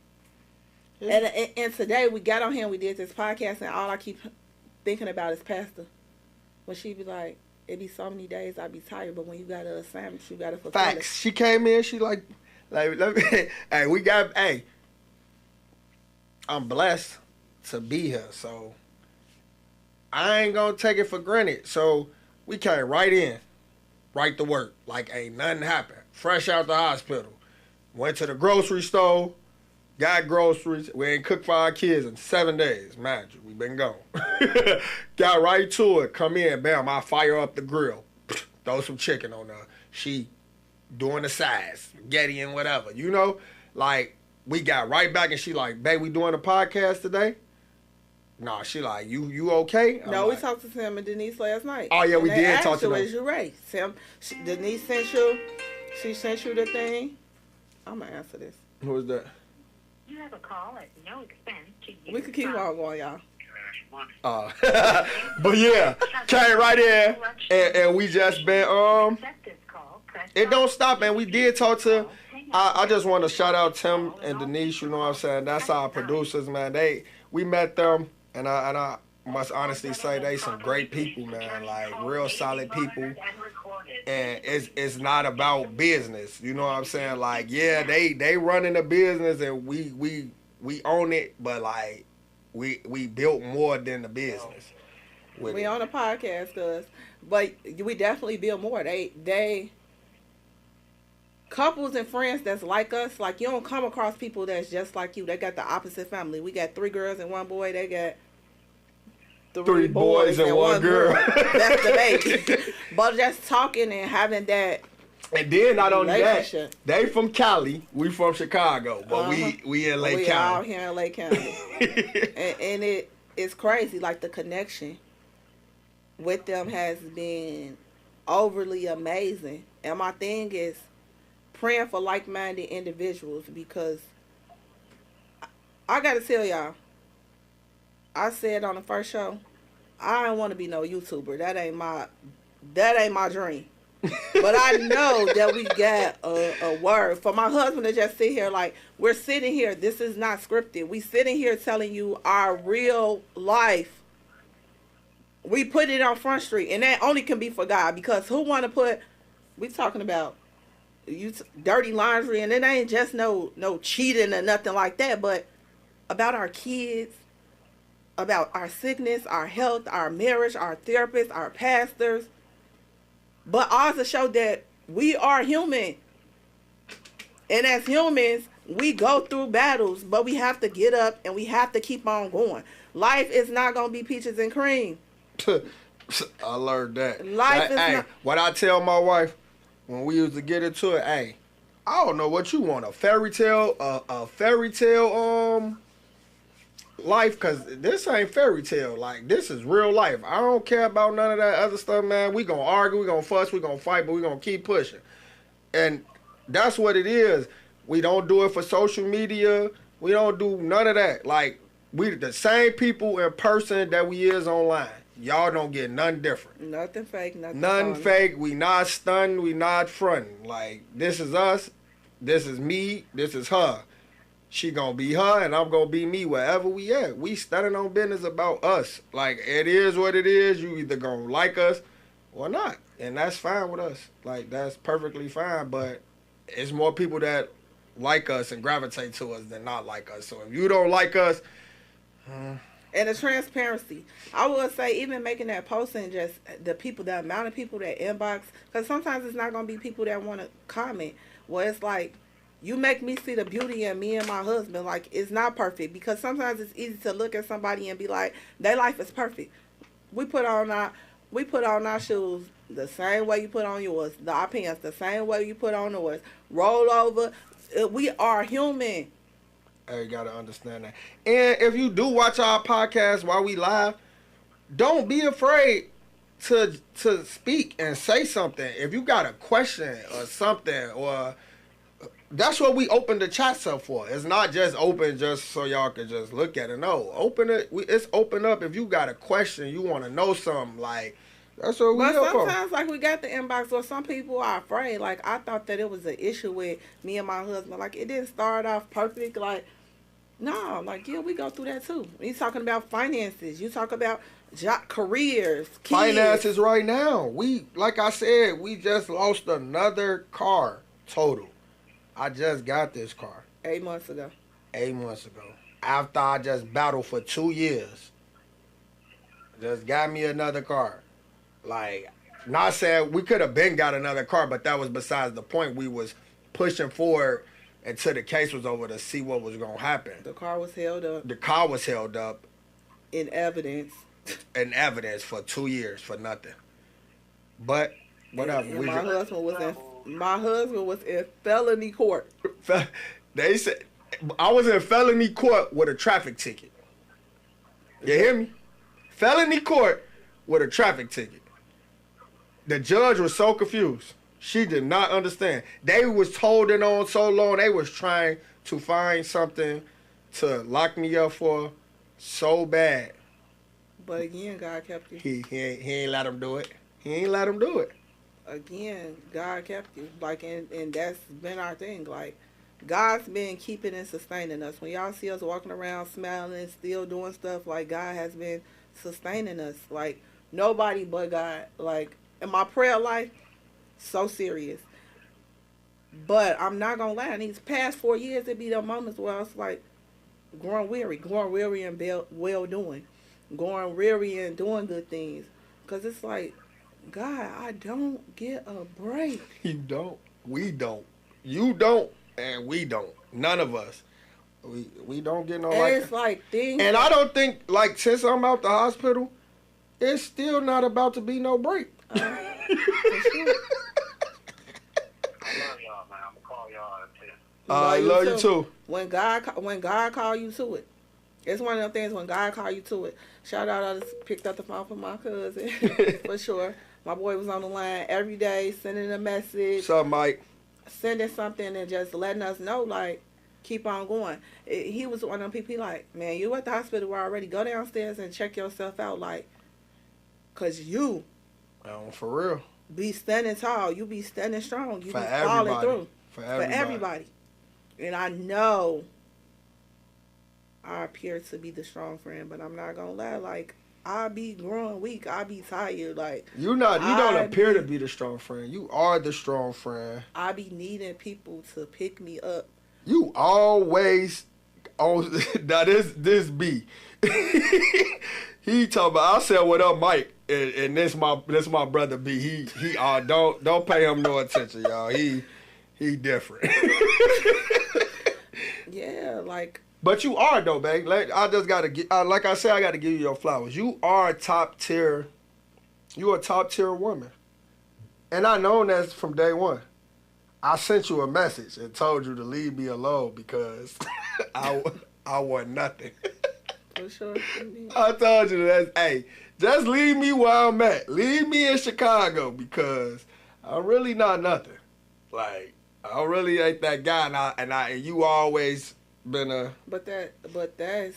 And today we got on here and we did this podcast, and all I keep thinking about is Pastor. When she be like, it be so many days I be tired, but when you got an assignment, you got to fulfill it. Facts. She came in, she like let me, hey, I'm blessed to be here, so I ain't gonna take it for granted. So we came right in, right to work, like ain't nothing happened. Fresh out the hospital, went to the grocery store, got groceries. We ain't cooked for our kids in 7 days. Mind you, we been gone. Got right to it. Come in, bam, I fire up the grill. Throw some chicken on there. She doing the sides, spaghetti and whatever. You know, like, we got right back and she like, babe, we doing a podcast today? Nah, she like, you okay? No, we talked to Sam and Denise last night. Oh, yeah, we did talk to them. Is you right? Sam, Denise sent you, she sent you the thing. I'm going to answer this. Who is that? You have a call at no expense to use. We could keep on going, y'all. But yeah, came right in, and we just been, it don't stop, man. We did talk to, I just want to shout out Tim and Denise, you know what I'm saying? That's our producers, man. We met them, and I must honestly say they some great people, man. Like, real solid people. And it's not about business, you know what I'm saying? Like, yeah, they running the business and we own it, but like we built more than the business. We on a podcast, but we definitely build more. They couples and friends that's like us. Like, you don't come across people that's just like you. They got the opposite family. We got 3 girls and 1 boy. They got 3 boys and 1 girl. That's the baby. But just talking and having that. And then not only that, they from Cali, we from Chicago, but we in Lake County. We all here in Lake County. and it's crazy, like the connection with them has been overly amazing. And my thing is praying for like-minded individuals, because I got to tell y'all, I said on the first show, I don't want to be no YouTuber. That ain't my dream. But I know that we got a word. For my husband to just sit here like, we're sitting here, this is not scripted. We sitting here telling you our real life. We put it on Front Street, and that only can be for God, because who want to put, we talking about dirty laundry, and it ain't just no cheating or nothing like that, but about our kids, about our sickness, our health, our marriage, our therapists, our pastors. But also show that we are human. And as humans, we go through battles, but we have to get up and we have to keep on going. Life is not going to be peaches and cream. I learned that. Life is not. What I tell my wife when we used to get into it, hey, I don't know what you want, a fairy tale life, because this ain't fairy tale. Like, this is real life. I don't care about none of that other stuff, man. We gonna argue, we gonna fuss, we gonna fight, but we gonna keep pushing. And that's what it is. We don't do it for social media. We don't do none of that. Like, we the same people in person that we is online. Y'all don't get nothing different. Nothing fake, nothing Nothing funny. fake. We not stunned. We not fronting. Like, this is us. This is me. This is her. She gonna be her, and I'm gonna be me wherever we at. We standing on business about us. Like, it is what it is. You either gonna like us or not, and that's fine with us. Like, that's perfectly fine. But it's more people that like us and gravitate to us than not like us. So if you don't like us, and the transparency, I would say, even making that post and just the amount of people that inbox, because sometimes it's not gonna be people that want to comment. Well, it's like, you make me see the beauty in me and my husband. Like, it's not perfect, because sometimes it's easy to look at somebody and be like, their life is perfect. We put on our shoes the same way you put on yours. Our pants the same way you put on yours. Roll over. We are human. you gotta understand that. And if you do watch our podcast while we live, don't be afraid to speak and say something. If you got a question or something, or that's what we open the chats up for. It's not just open just so y'all can just look at it. No, open it. It's open up. If you got a question, you want to know something, like, that's what we But here for. sometimes, like, we got the inbox, or some people are afraid. Like, I thought that it was an issue with me and my husband. Like, it didn't start off perfect. Like, no, like, yeah, we go through that too. You talking about finances. You talk about careers, kids. Finances right now. We, like I said, we just lost another car total. I just got this car 8 months ago. 8 months ago. After I just battled for 2 years. Just got me another car. Like, not saying we could have been got another car, but that was besides the point. We was pushing forward until the case was over to see what was going to happen. The car was held up. The car was held up In evidence. in evidence for 2 years for nothing. But whatever. And my husband was in felony court. They said I was in felony court with a traffic ticket. You hear me? Felony court with a traffic ticket. The judge was so confused. She did not understand. They was holding on so long. They was trying to find something to lock me up for so bad. But again, God kept you. He ain't let him do it. He ain't let him do it. Again, God kept you. Like, and that's been our thing. Like, God's been keeping and sustaining us. When y'all see us walking around smiling, still doing stuff, like, God has been sustaining us. Like, nobody but God. Like, in my prayer life, so serious. But I'm not gonna lie, in these past 4 years, it be the moments where I was like, growing weary and well doing, going weary and doing good things. Because it's like, God, I don't get a break. You don't. We don't. You don't. And we don't. None of us. We don't get no And like it's like things. And I don't think, like, since I'm out the hospital, it's still not about to be no break. For sure. I love y'all, man. I'm gonna call y'all too. I love you too. When God call you to it, it's one of them things. When God call you to it, shout out, I just picked up the phone for my cousin for sure. My boy was on the line every day, sending a message, What's up, Mike? sending something, and just letting us know, like, keep on going. He was one of them people. He like, man, you at the hospital already. Go downstairs and check yourself out. Like, Cause you For real. be standing tall. You be standing strong. You For be everybody. falling through. For For everybody. And I know I appear to be the strong friend, but I'm not gonna lie. Like, I be growing weak. I be tired. Like, You don't appear to be the strong friend. You are the strong friend. I be needing people to pick me up. You always on now this B. He talking about I said what up Mike and this my brother B. He don't pay him no attention, y'all. He different. Yeah, like. But you are though, babe. Like I just gotta get like I said, I gotta give you your flowers. You are a top tier. You a top tier woman, and I known that from day one. I sent you a message and told you to leave me alone because I want nothing. For sure. I told you that. Hey, just leave me where I'm at. Leave me in Chicago because I'm really not nothing. Like I really ain't that guy, and you always been a. But that's.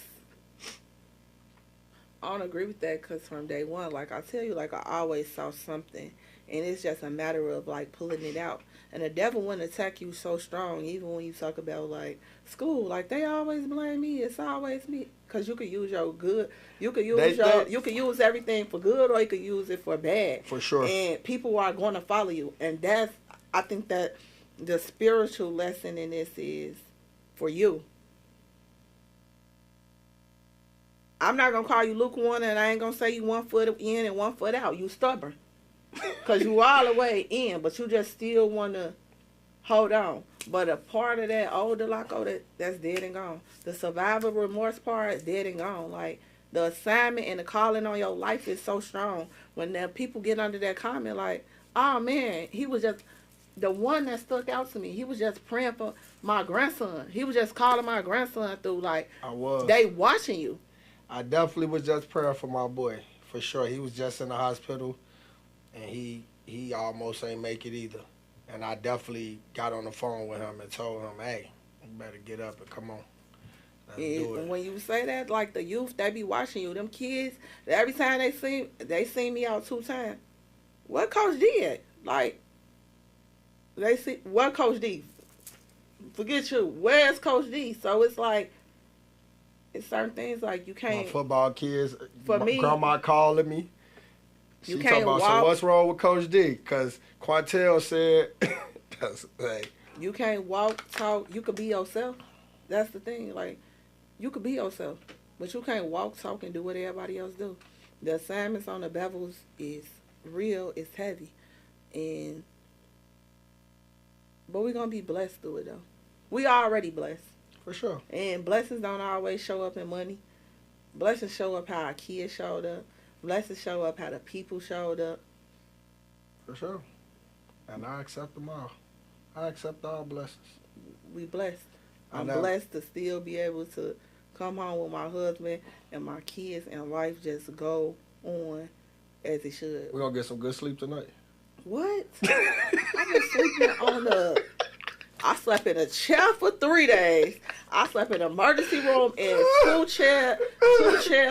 I don't agree with that because from day one, like I tell you, like I always saw something, and it's just a matter of like pulling it out. And the devil wouldn't attack you so strong, even when you talk about like school. Like they always blame me. It's always me. Cause you could use your good. You could use everything for good, or you could use it for bad. For sure. And people are going to follow you, and I think that the spiritual lesson in this is for you. I'm not gonna call you lukewarm, and I ain't gonna say you 1 foot in and 1 foot out. You stubborn. Because you all the way in, but you just still want to hold on. But a part of that older Loco that's dead and gone. The survivor remorse part is dead and gone. Like, the assignment and the calling on your life is so strong. When the people get under that comment, like, oh, man, he was just, the one that stuck out to me, he was just praying for my grandson. He was just calling my grandson through, like, they watching you. I definitely was just praying for my boy, for sure. He was just in the hospital. And he almost ain't make it either. And I definitely got on the phone with him and told him, hey, you better get up and come on. Let's do it. And when you say that, like the youth, they be watching you. Them kids, every time they see me out 2 times. What Coach D at? Like, they see, what Coach D? Forget you. Where's Coach D? So it's like, it's certain things like you can't. My football kids, for me, grandma calling me. She talking about, so what's wrong with Coach D? Because Quantel said, hey. You can't walk, talk. You could be yourself. That's the thing. Like, you could be yourself. But you can't walk, talk, and do what everybody else do. The assignments on the Bevils is real. It's heavy. But we're going to be blessed through it, though. We already blessed. For sure. And blessings don't always show up in money. Blessings show up how our kids showed up. Blessings show up how the people showed up. For sure. And I accept them all. I accept all blessings. We blessed. I'm blessed to still be able to come home with my husband and my kids and life just go on as it should. We're going to get some good sleep tonight. What? I've been sleeping I slept in a chair for 3 days. I slept in the emergency room in 2 chairs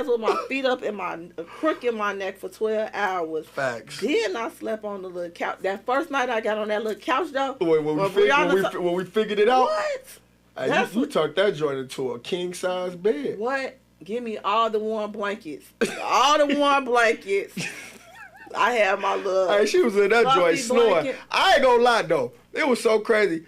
with my feet up and a crook in my neck for 12 hours. Facts. Then I slept on the little couch. That first night I got on that little couch though. Wait, when we figured it out? What? Hey, you turned that joint into a king size bed. What? Give me all the warm blankets. All the warm blankets. I had my little. Hey, she was in that joint snoring. I ain't gonna lie though. It was so crazy.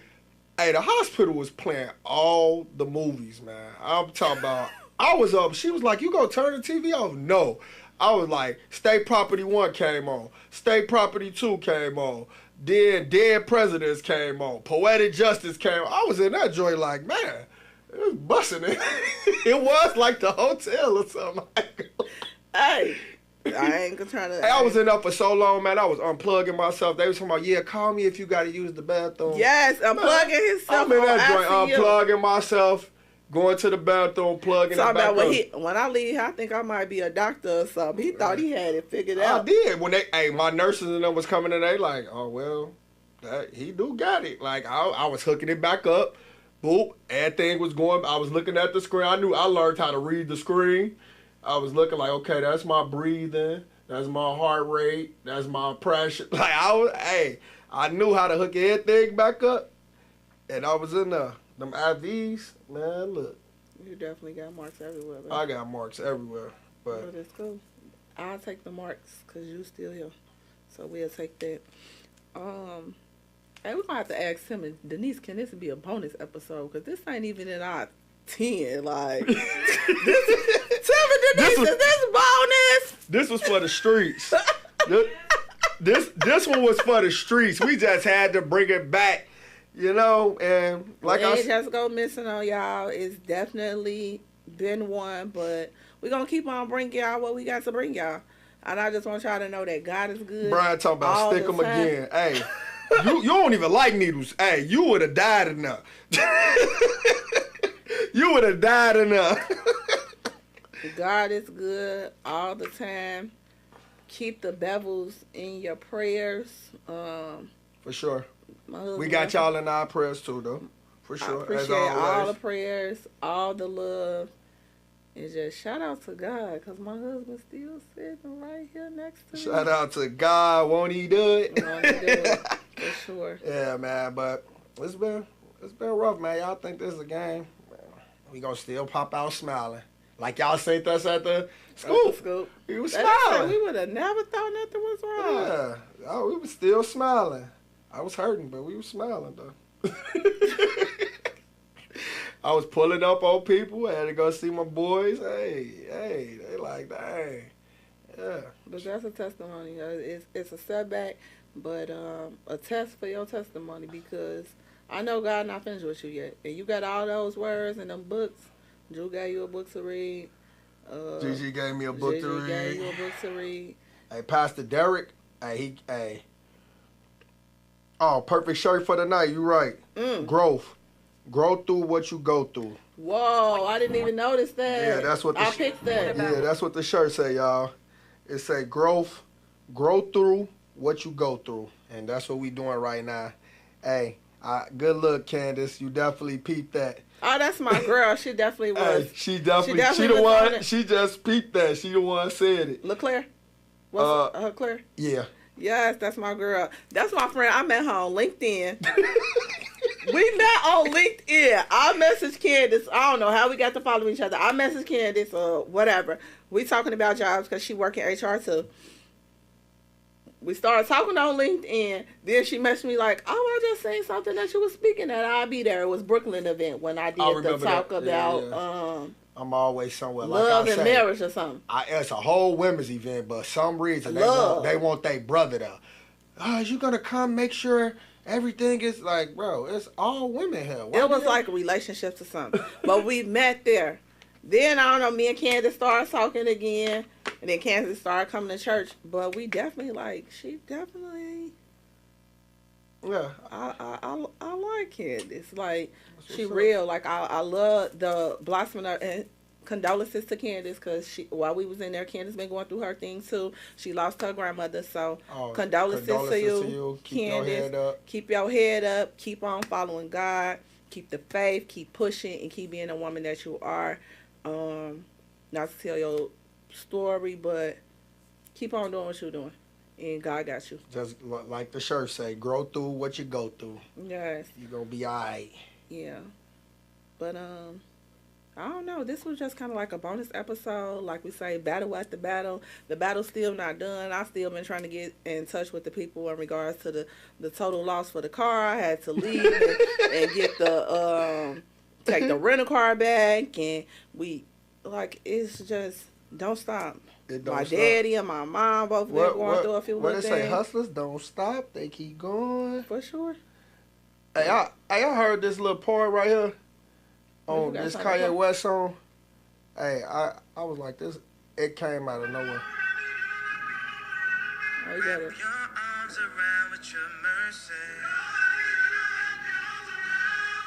Hey, the hospital was playing all the movies, man. I'm talking about, I was up. She was like, you gonna turn the TV off? No. I was like, State Property 1 came on. State Property 2 came on. Then Dead Presidents came on. Poetic Justice came on. I was in that joint like, man, it was busting it. It was like the hotel or something. Hey. I ain't gonna try to. Hey, I was in there for so long, man. I was unplugging myself. They was talking about, yeah, call me if you got to use the bathroom. Yes, unplugging himself. I'm in that joint, unplugging myself, going to the bathroom, plugging it back up. When I leave, I think I might be a doctor or something. He thought he had it figured out. I did. When my nurses and them was coming in, they like, oh well, he do got it. Like I was hooking it back up. Boop, everything was going. I was looking at the screen. I learned how to read the screen. I was looking like, okay, that's my breathing. That's my heart rate. That's my pressure. Like I knew how to hook everything back up, and I was in there. Them IVs, man. Look, You definitely got marks everywhere. Man. I got marks everywhere, but that's cool. I'll take the marks because you still here, so we'll take that. Hey, we're gonna have to ask him and Denise, can this be a bonus episode? Because this ain't even in our 10. Like, tell me, Denise, is this bonus? This was for the streets. This one was for the streets. We just had to bring it back, you know. And like I said, just go missing on y'all. It's definitely been one, but we're gonna keep on bringing y'all what we got to bring y'all. And I just want y'all to know that God is good. Brian talking about stick 'em again. Hey, you don't even like needles. Hey, you would have died enough. You would have died enough. God is good all the time. Keep the Bevils in your prayers. For sure. We got y'all in our prayers too, though. For sure. I appreciate all the prayers, all the love. And just shout out to God, because my husband's still sitting right here next to me. Shout out to God. Won't he do it? Won't he do it? For sure. Yeah, man. But it's been rough, man. Y'all think this is a game? We gonna still pop out smiling. Like y'all seen us at the scoop. We was smiling. We would have never thought nothing was wrong. Yeah. Oh, we was still smiling. I was hurting, but we was smiling, though. I was pulling up on people. I had to go see my boys. Hey, they like, dang. Yeah. But that's a testimony. It's a setback, but a test for your testimony, because I know God not finished with you yet. And you got all those words and them books. Drew gave you a book to read. Gigi gave me a book to read. Gave you a book to read. Hey, Pastor Derek. Hey. Oh, perfect shirt for the night. You right. Growth. Grow through what you go through. Whoa, I didn't even notice that. Yeah, that's what I picked that. Yeah, that's what the shirt say, y'all. It say grow through what you go through. And that's what we doing right now. Hey, good look, Candace. You definitely peeped that. Oh, that's my girl. She definitely was. Hey, she the one. She just peeped that. She the one said it. LeClaire? What's her Claire? Yeah. Yes, that's my girl. That's my friend. I met her on LinkedIn. We met on LinkedIn. I messaged Candace. I don't know how we got to follow each other. I messaged Candace or whatever. We talking about jobs because she work in HR too. We started talking on LinkedIn. Then she messaged me like, "Oh, I just seen something that you was speaking at. I'll be there." It was Brooklyn event when I did the talk about Yeah. I'm always somewhere. Love like I and say, marriage or something. It's a whole women's event, but some reason they want their brother there. Oh, you gonna come make sure everything is like, bro, it's all women here. It was like relationships or something. But we met there. Then, I don't know, me and Candace started talking again. And then Candace started coming to church. But we definitely, she definitely... Yeah. I like Candace. She real. I love the blossoming of... And condolences to Candace, because while we was in there, Candace been going through her thing too. She lost her grandmother, so condolences to you, Keep Candace. Your head up. Keep your head up. Keep on following God. Keep the faith. Keep pushing, and keep being the woman that you are. Not to tell your story, but keep on doing what you're doing, and God got you. Just like the shirt say, grow through what you go through. Yes. You're gonna be alright. Yeah. But I don't know. This was just kind of like a bonus episode. Like we say, battle after battle. The battle's still not done. I've still been trying to get in touch with the people in regards to the total loss for the car. I had to leave and get take the rental car back. And it's just, don't stop. My daddy and my mom both been going through a few little things. What they say, hustlers don't stop. They keep going. For sure. Hey, I heard this little part right here. On this Kanye West song, hey, I was like, this, it came out of nowhere. Oh, you got it. Your arms around with your mercy.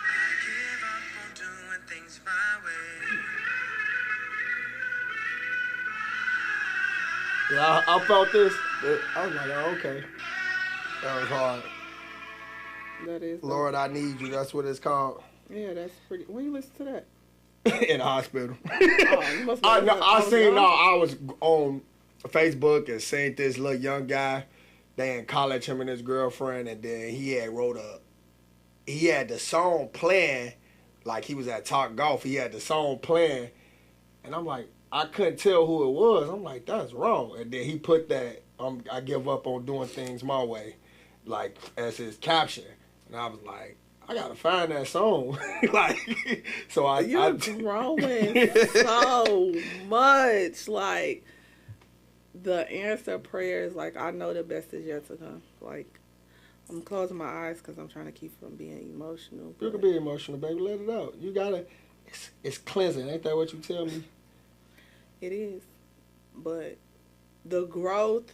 I give up on doing things my way. Yeah, I felt this. I was like, oh, okay. That was hard. That is. Lord, I need you. That's what it's called. Yeah, that's pretty. When you listen to that? In the hospital. Oh, you must I was Facebook and seen this little young guy. They in college, him and his girlfriend, and then he had the song playing, like he was at Top Golf. He had the song playing, and I'm like, I couldn't tell who it was. I'm like, that's wrong. And then he put that, I give up on doing things my way, like as his caption. And I was like, I gotta find that song. Like, so You're growing so much. Like, the answer prayers, like, I know the best is yet to come. Like, I'm closing my eyes because I'm trying to keep from being emotional. You can be emotional, baby. Let it out. You gotta, it's cleansing. Ain't that what you tell me? It is. But the growth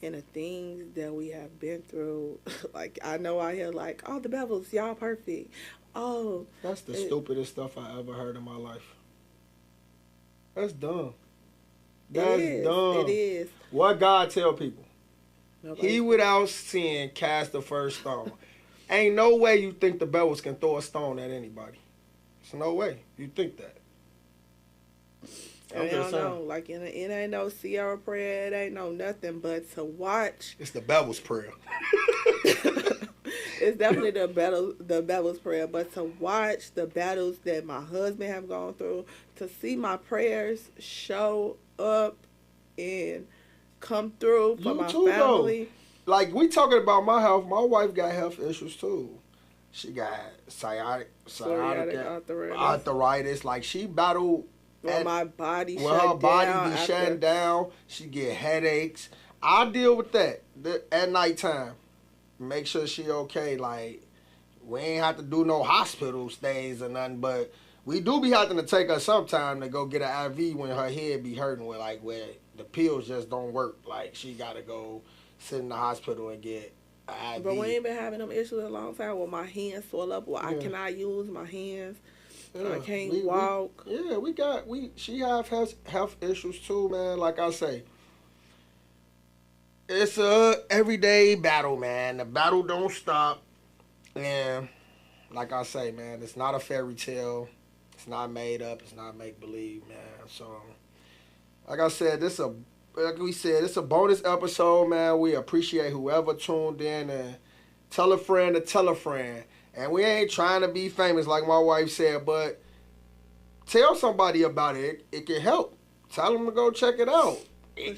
and the things that we have been through, like, I know I hear, like, oh, the Bevils, y'all perfect. Oh. That's the stupidest stuff I ever heard in my life. That's dumb. That's dumb. It is. What God tell people? Nobody. He without sin cast the first stone. Ain't no way you think the Bevils can throw a stone at anybody. There's no way you think that. I don't know. Like, it ain't no Sierra prayer. It ain't no nothing. But to watch. It's the Bevils prayer. It's definitely the Bevils prayer. But to watch the battles that my husband have gone through, to see my prayers show up and come through for my family. Though. Like, we talking about my health. My wife got health issues too. She got sciatic arthritis. Like, she battled. When my body be shutting down, she get headaches. I deal with that at nighttime. Make sure she okay. Like, we ain't have to do no hospital stays or nothing, but we do be having to take her sometime to go get an IV when her head be hurting, where the pills just don't work. Like, she gotta go sit in the hospital and get an IV. But we ain't been having them issues a long time where my hands swell up, where I cannot use my hands. Yeah, I can't walk. She have health issues too, man. Like I say, it's a everyday battle, man. The battle don't stop. And like I say, man, it's not a fairy tale. It's not made up. It's not make believe, man. So, like I said, it's a bonus episode, man. We appreciate whoever tuned in, and tell a friend to tell a friend. And we ain't trying to be famous, like my wife said, but tell somebody about it. It can help. Tell them to go check it out.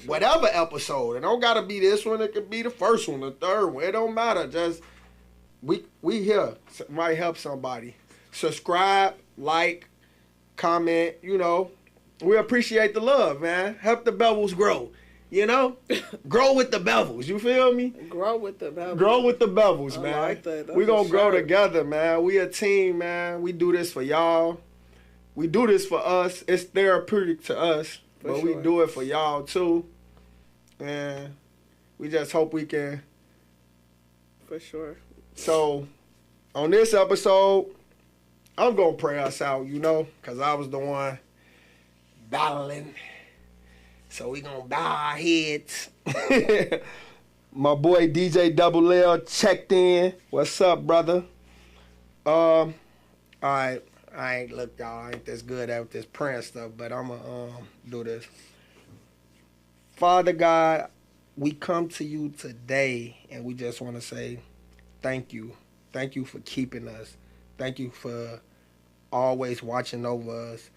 Whatever episode. It don't got to be this one. It could be the first one, the third one. It don't matter. Just, we here. It might help somebody. Subscribe, like, comment, We appreciate the love, man. Help the Bevils grow. Grow with the Bevils. You feel me? Grow with the Bevils. Grow with the Bevils, man. Like that. We gonna grow together, man. We a team, man. We do this for y'all. We do this for us. It's therapeutic to us, but we do it for y'all too. And we just hope we can. For sure. So, on this episode, I'm gonna pray us out, because I was the one battling. So we gonna bow our heads. My boy DJ Double L checked in. What's up, brother? All right. I ain't looked, y'all. I ain't this good at this praying stuff, but I'm gonna do this. Father God, we come to you today, and we just want to say thank you. Thank you for keeping us. Thank you for always watching over us.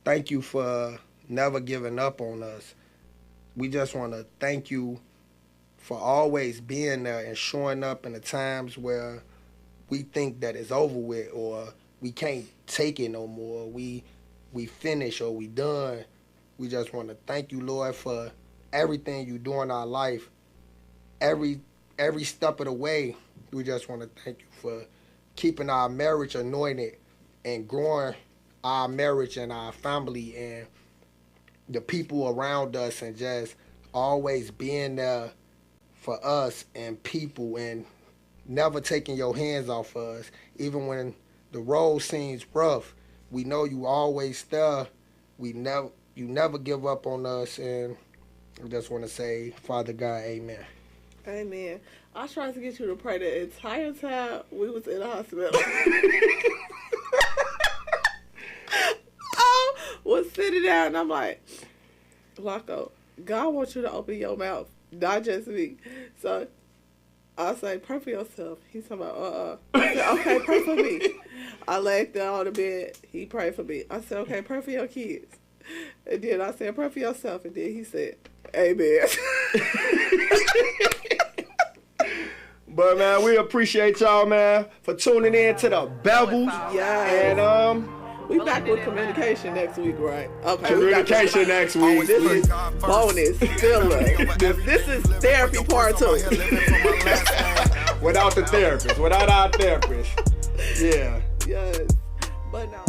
Thank you for never giving up on us. We just want to thank you for always being there and showing up in the times where we think that it's over with, or we can't take it no more. We finish, or we done. We just want to thank you, Lord, for everything you do in our life. Every step of the way, we just want to thank you for keeping our marriage anointed and growing our marriage and our family and the people around us, and just always being there for us and people, and never taking your hands off of us. Even when the road seems rough, we know you always there. You never give up on us, and I just want to say, Father God, amen. Amen. I tried to get you to pray the entire time we was in the hospital. I was sitting down, and I'm like, Loco, God wants you to open your mouth, not just me. So I say, pray for yourself. He's talking about, I said, okay, pray for me. I laid down on the bed. He prayed for me. I said, okay, pray for your kids. And then I said, pray for yourself. And then he said, amen. But, man, we appreciate y'all, man, for tuning in to the Bevils. Yeah. And, we back with communication next week, right? Okay. communication next week. This is bonus filler. This is therapy part 2. Without the therapist. Without our therapist. Yeah. Yes. But no.